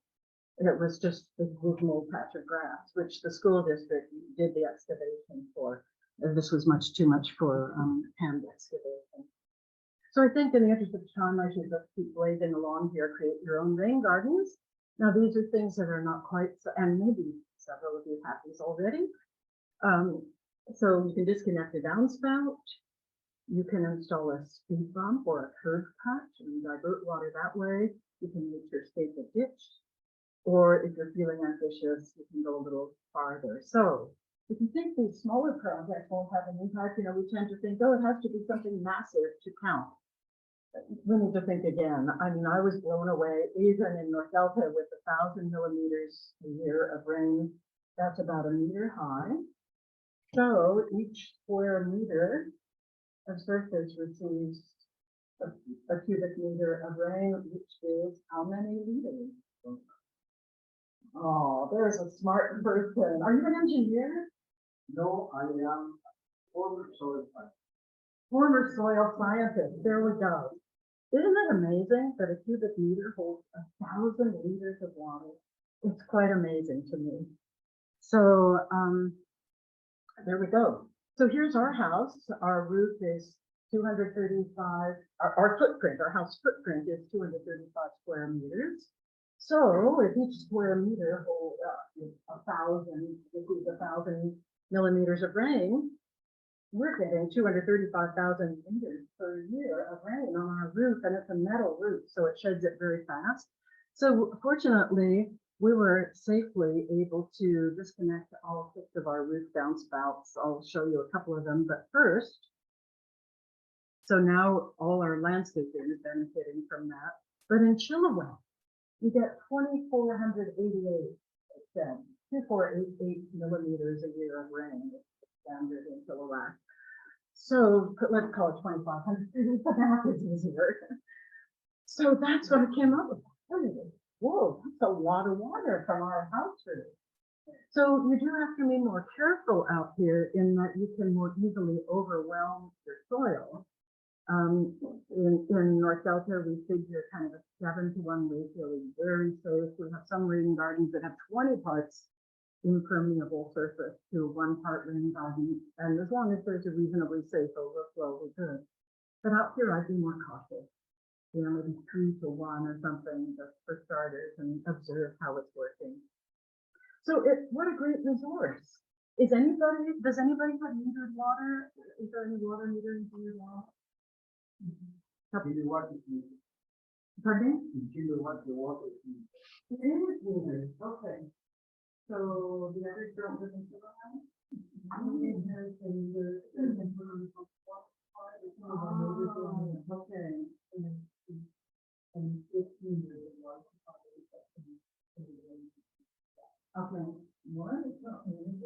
It was just a little patch of grass, which the school district did the excavation for. This was much too much for hand excavation. So I think in the interest of time, I should just keep blazing along here, create your own rain gardens. Now, these are things that are not quite, and maybe several of you have these already. So you can disconnect a downspout. You can install a speed bump or a curb cut and divert water that way. You can make your state a ditch. Or if you're feeling ambitious, you can go a little farther. So if you think these smaller projects won't have an impact, we tend to think, oh, it has to be something massive to count. We need to think again. I mean, I was blown away, even in North Delta with 1,000 millimeters a year of rain. That's about a meter high. So each square meter of surface receives a cubic meter of rain, which is how many liters? Oh, there's a smart person. Are you an engineer? No, I am former soil scientist. Former soil scientist. There we go. Isn't it amazing that a cubic meter holds 1,000 liters of water? It's quite amazing to me. So there we go. So here's our house. Our roof is 235. Our footprint, our house footprint is 235 square meters. So if each square meter holds 1,000 millimeters of rain, we're getting 235,000 liters per year of rain on our roof, and it's a metal roof, so it sheds it very fast. So fortunately, we were safely able to disconnect all 6 of our roof downspouts. I'll show you a couple of them, but first, so now all our landscaping is benefiting from that. But in Chilliwack, you get 2,488 stems. 2.488 millimeters a year of rain, is the standard in Chilliwack. So let's call it 2,500. The math is easier. So that's what I came up with. Whoa, that's a lot of water from our house roof. So you do have to be more careful out here in that you can more easily overwhelm your soil. In North Delta, we figure kind of a 7-to-1 ratio is very safe. We have some rain gardens that have 20 parts impermeable surface to 1 part rain garden. And as long as there's a reasonably safe overflow, we're good. But out here, I'd be more cautious. You know, maybe 3-to-1 or something just for starters and observe how it's working. So what a great resource. Does anybody have metered water? Is there any water meter in your wall? Maybe what is needed. Pardon me? Consider what the water is needed. It is metered, okay. So the others don't live in Chilliwack? Okay. And it's needed in one. Okay. One is not needed,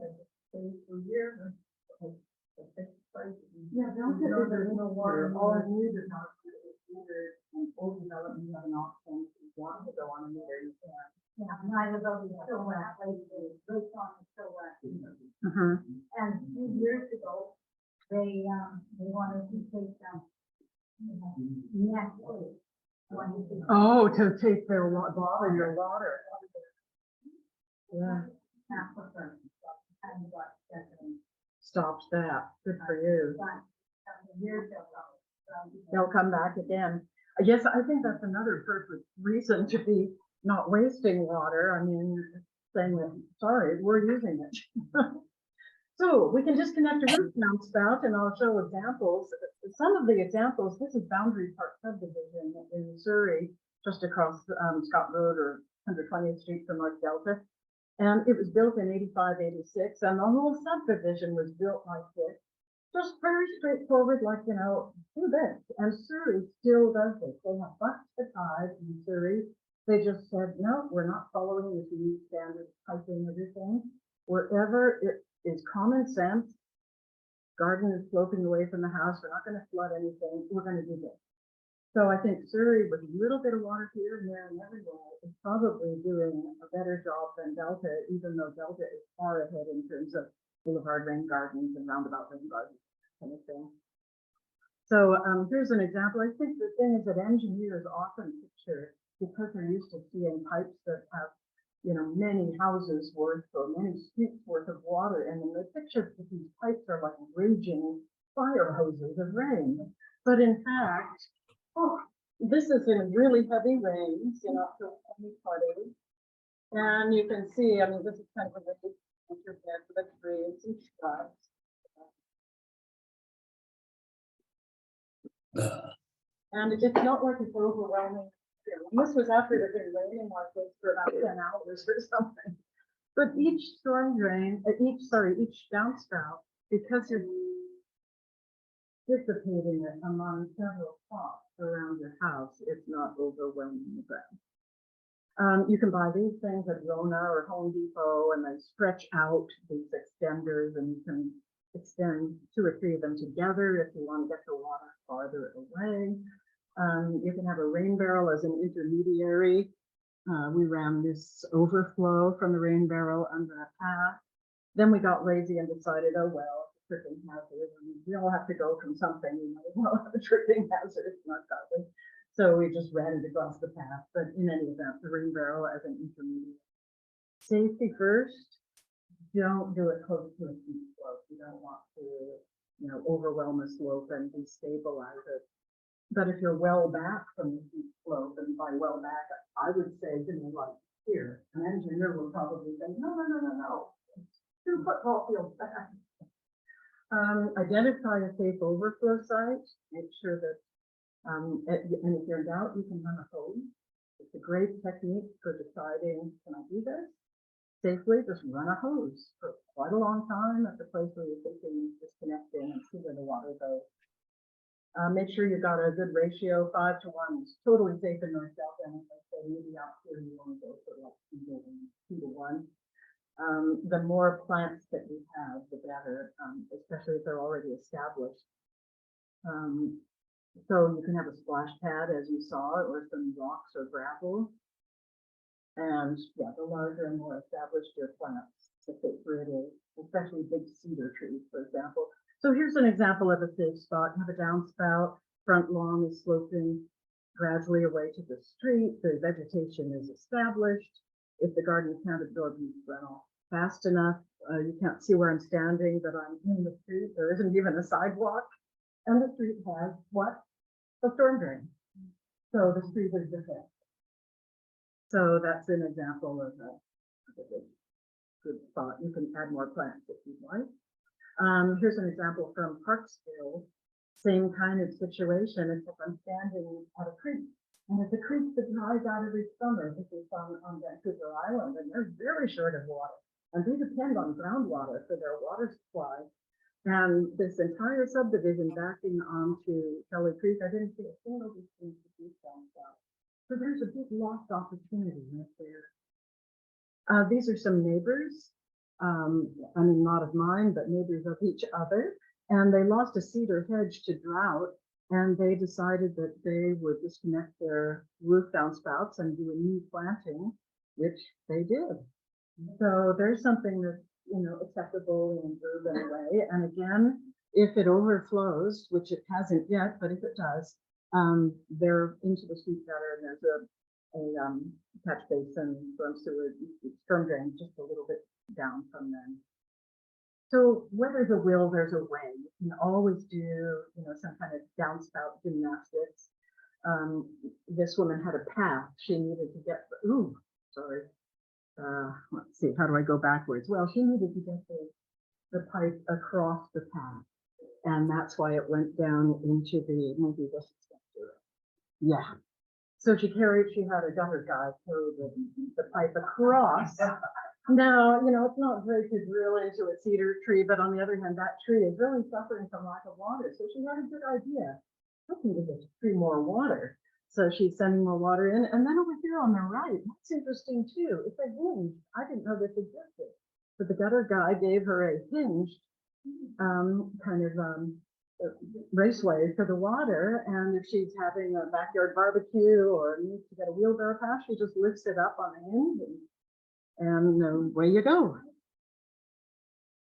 it's for years. Yeah, don't get rid of no water. All All I I need is not metered and full development, you have an option. If you want to go on a meter, you can. Yeah, and I was over in Chilliwack, right on the Chilliwack. Uh-huh. And a few years ago, they wanted to take them, next week. Oh, to take their bottle, your water. Yeah, Aquifer, and what, definitely, stops that. Good for you. but, years ago. They'll come back again. I guess I think that's another perfect reason to be not wasting water. I mean, saying that, sorry, we're using it. So we can disconnect a root downspout and I'll show examples. Some of the examples, this is Boundary Park subdivision in Surrey, just across Scott Road or 120th Street from North Delta. And it was built in 85, 86, and the whole subdivision was built like this. Just very straightforward, like, you know, do this. And Surrey still does this. They have bucked the tide in Surrey. They just said, no, we're not following this new standard piping everything. Wherever it is common sense, garden is sloping away from the house, we're not going to flood anything, we're going to do this. So I think Surrey, with a little bit of water here and there and everywhere, is probably doing a better job than Delta, even though Delta is far ahead in terms of boulevard rain gardens and roundabout rain gardens, kind of thing. So here's an example. I think the thing is that engineers often picture, because they're used to seeing pipes that have, you know, many houses worth or many streets worth of water, and then they picture that these pipes are like raging fire hoses of rain. But in fact, this is in really heavy rains, you know, so and you can see, I mean, this is kind of a really internet for the trees and shrubs. And it's not like it's overwhelming. This was after it had been raining like this for about 10 hours or something. But each storm drain, each downspout, because you're dissipating it among several plots around your house, it's not overwhelming the ground. You can buy these things at Rona or Home Depot, and they stretch out these extenders, and you can extend 2 or 3 of them together if you want to get the water farther away. You can have a rain barrel as an intermediary. We ran this overflow from the rain barrel under a path. Then we got lazy and decided, oh, well, it's a tripping hazard. We all have to go from something. We might as well have a tripping hazard. It's not godly. So we just ran it across the path. But in any event, the rain barrel as an intermediate. Safety first. Don't do it close to a steep slope. You don't want to, you know, overwhelm a slope and destabilize it. But if you're well back from the steep slope, and by well back, I would say, you know, like here, an engineer will probably say, no. 2 football fields back. Identify a safe overflow site. Make sure that, and if you're in doubt, you can run a hose. It's a great technique for deciding, can I do this safely? Just run a hose for quite a long time at the place where you're thinking disconnecting and see where the water goes. Make sure you've got a good ratio. 5 to 1 is totally safe in North Delta. And if I say maybe out here you want to go for like 2 to 1. The more plants that you have, the better, especially if they're already established. So you can have a splash pad, as you saw, or some rocks or gravel. And yeah, the larger and more established your plants, the thicker it is, especially big cedar trees, for example. So here's an example of a safe spot. You have a downspout, front lawn is sloping gradually away to the street. The vegetation is established. If the garden can't absorb runoff fast enough, you can't see where I'm standing, but I'm in the street. There isn't even a sidewalk. And the street has what? A storm drain. So the street is defensive. So that's an example of a good spot. You can add more plants if you'd like. Here's an example from Parksville. Same kind of situation, except I'm standing at a creek. And it's a creek that dries out every summer. This is on Vancouver Island, and they're very short of water. And they depend on groundwater for their water supply. And this entire subdivision backing onto Kelly Creek, I didn't see a single distinct use down south. So there's a big lost opportunity right there. These are some neighbors. I mean, not of mine, but neighbors of each other. And they lost a cedar hedge to drought, and they decided that they would disconnect their roof downspouts and do a new planting, which they did. So there's something that's, acceptable in an urban way. And again, if it overflows, which it hasn't yet, but if it does, they're into the street gutter, and there's a catch basin, storm drain just a little bit down from them. So where there's a will, there's a way. You can always do, some kind of downspout gymnastics. This woman had a path she needed to get. Let's see, how do I go backwards? Well, she needed to get the pipe across the path, and that's why it went down into maybe this is going to do it. Yeah. So she had a gutter guy throw the pipe across. Now, it's not great to drill into a cedar tree, but on the other hand, that tree is really suffering from lack of water. So she had a good idea. I can give this tree more water. So she's sending more water in. And then over here on the right, that's interesting too. It's a hinge. I didn't know this existed. But the gutter guy gave her a hinged raceway for the water. And if she's having a backyard barbecue or needs to get a wheelbarrow pass, she just lifts it up on a hinge and away you go.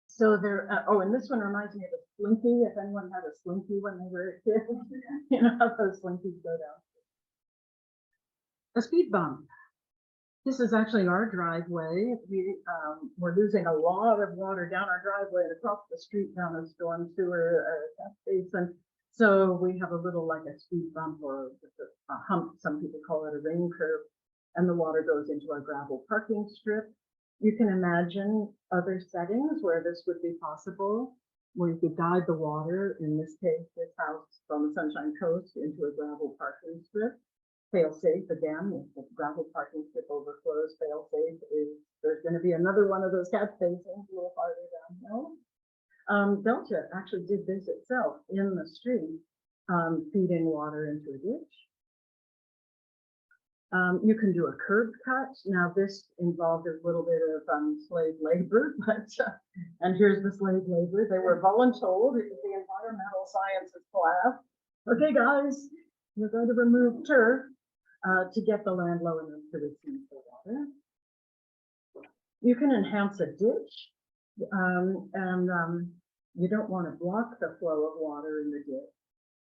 So there, and this one reminds me of a slinky. If anyone had a slinky when they were a kid, how those slinkies go down. A speed bump. This is actually our driveway. We're losing a lot of water down our driveway and across the street down a storm sewer catch basin. So we have a little like a speed bump or just a hump. Some people call it a rain curve. And the water goes into our gravel parking strip. You can imagine other settings where this would be possible, where you could guide the water, in this case, this house from the Sunshine Coast into a gravel parking strip. Fail safe, again, if the gravel parking strip overflows, fail safe is there's going to be another one of those catch basins a little farther downhill. Delta actually did this itself in the street, feeding water into a ditch. You can do a curb cut. Now this involved a little bit of slave labor, but and here's the slave labor. They were voluntold. It was the environmental sciences class. Okay, guys, you're going to remove turf to get the land low enough to receive the water. You can enhance a ditch, and you don't want to block the flow of water in the ditch,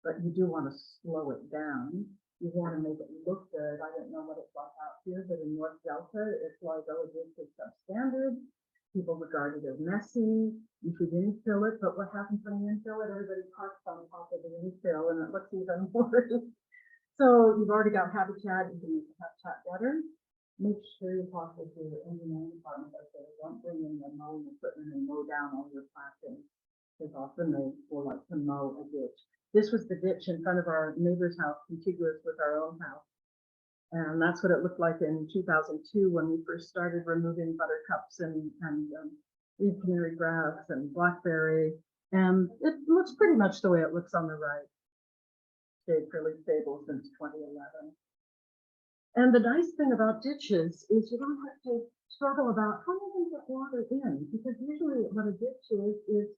but you do want to slow it down. You want to make it look good. I don't know what it's like out here, but in North Delta, it's like, this is substandard. People regard it as messy. You should infill it, but what happens when you infill it? Everybody parks on top of the infill, and it looks even worse. So you've already got habitat. You can make the habitat better. Make sure you talk with your engineering department that they don't bring in the mowing equipment and mow down all your plantings, because often they will like to mow a ditch. This was the ditch in front of our neighbor's house, contiguous with our own house. And that's what it looked like in 2002 when we first started removing buttercups and reed canary grass and blackberry. And it looks pretty much the way it looks on the right. Stayed fairly stable since 2011. And the nice thing about ditches is you don't have to struggle about how you can get water in, because usually what a ditch is it's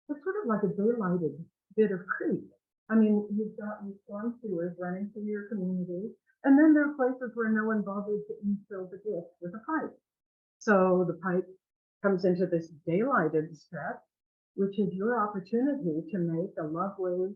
sort of like a daylighted bit of creek. I mean, you've got these storm sewers running through your community, and then there are places where no one bothers to infill the ditch with a pipe. So the pipe comes into this daylighted stretch, which is your opportunity to make a lovely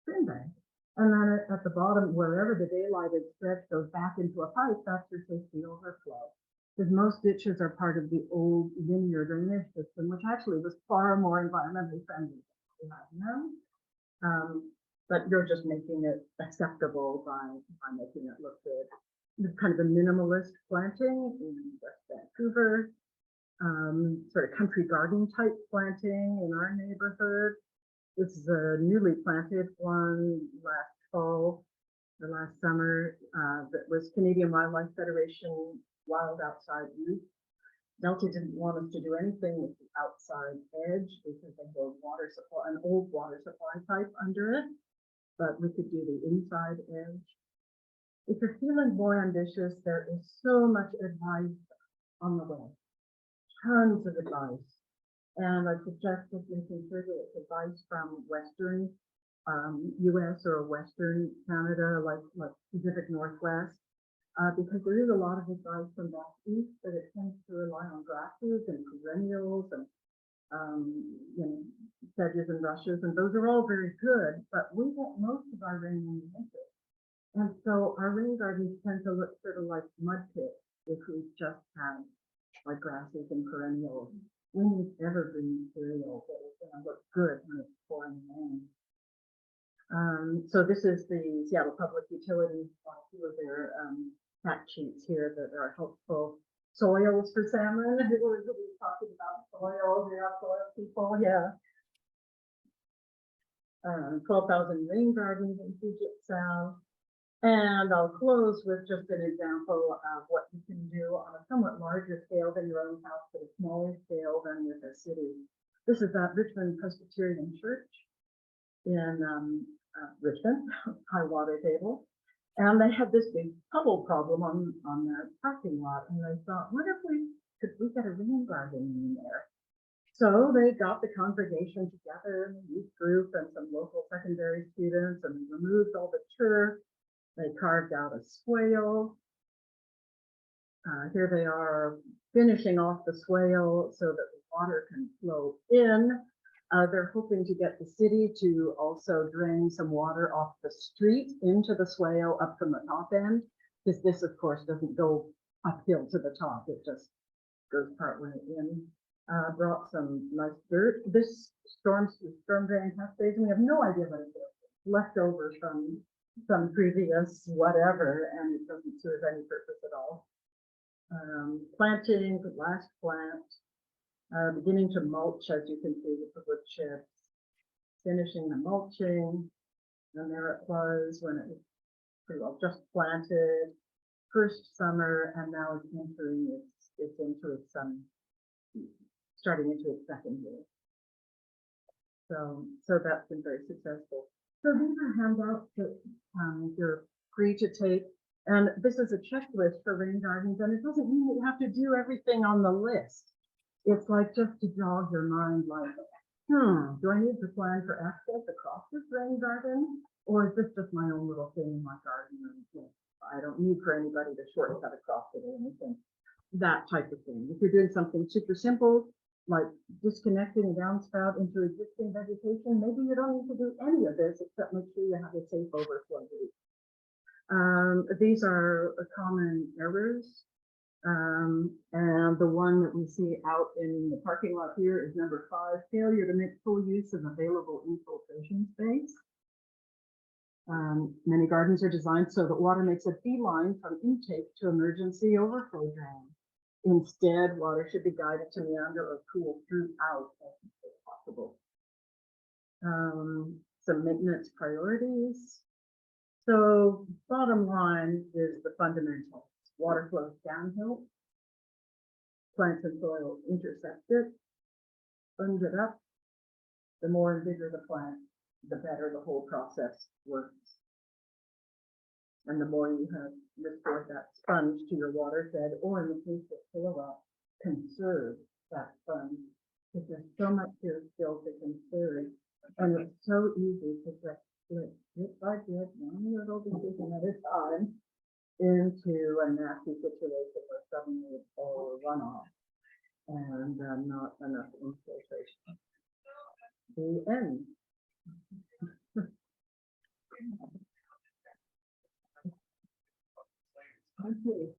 stream bank. And then at the bottom, wherever the daylighted stretch goes back into a pipe, that's your safety overflow. Because most ditches are part of the old linear drainage system, which actually was far more environmentally friendly than we have now. But you're just making it acceptable by making it look good. It's kind of a minimalist planting in West Vancouver, sort of country garden type planting in our neighborhood. This is a newly planted one last fall or last summer that was Canadian Wildlife Federation Wild Outside Youth. Delta didn't want us to do anything with the outside edge because they had water supply, an old water supply pipe under it, but we could do the inside edge. If you're feeling more ambitious, there is so much advice on the web, tons of advice. And I suggest just making sure that it's advice from Western US or Western Canada, like Pacific Northwest, because there is a lot of advice from back east, but it tends to rely on grasses and perennials and sedges and rushes, and those are all very good, but we get most of our rain in the winter. And so our rain gardens tend to look sort of like mud pits if we just have like grasses and perennials. We need evergreen material that is going to look good when it's pouring rain. So this is the Seattle Public Utilities, two of their fact sheets here that are helpful. Soils for salmon. We're talking about soils. We are soil people, yeah. 12,000 rain gardens in Puget Sound. And I'll close with just an example of what you can do on a somewhat larger scale than your own house, but a smaller scale than with a city. This is at Richmond Presbyterian Church in Richmond, high water table. And they had this big puddle problem on their parking lot. And they thought, what if we get a rain garden in there? So they got the congregation together, a youth group and some local secondary students, and removed all the turf. They carved out a swale. Here they are finishing off the swale so that the water can flow in. They're hoping to get the city to also drain some water off the street into the swale up from the top end, because this, of course, doesn't go uphill to the top. It just goes partway in. Brought some nice dirt. This storm drain test basin, we have no idea what it is. Left over from some previous whatever, and it doesn't serve any purpose at all. Planting, the last plant, beginning to mulch, as you can see with the wood chips, finishing the mulching, and there it was when it was pretty well just planted, first summer, and now it's entering it's into its starting into its second year. So that's been very successful. So these are handouts that you're free to take. And this is a checklist for rain gardens, and it doesn't mean that you have to do everything on the list. It's like just to jog your mind, like, do I need to plan for access across this rain garden? Or is this just my own little thing in my garden? And I don't need for anybody to shortcut across it or anything. That type of thing. If you're doing something super simple, like disconnecting a downspout into existing vegetation, maybe you don't need to do any of this except make sure you have a safe overflow route. These are common errors. And the one that we see out in the parking lot here is number 5, failure to make full use of available infiltration space. Many gardens are designed so that water makes a beeline from intake to emergency overflow drain. Instead, water should be guided to meander or pool throughout as possible. Some maintenance priorities. So bottom line is the fundamentals. Water flows downhill. Plants and soil intersect it. Sponge it up. The more and bigger the plant, the better the whole process works. And the more you have restored that sponge to your watershed, or in the case of Kilowatt, conserve that sponge. Because there's so much here still to conserve. And it's so easy to just split bit by bit, one little decision at a time, into a nasty situation where suddenly it's all runoff and not enough infiltration. The end. Thank you.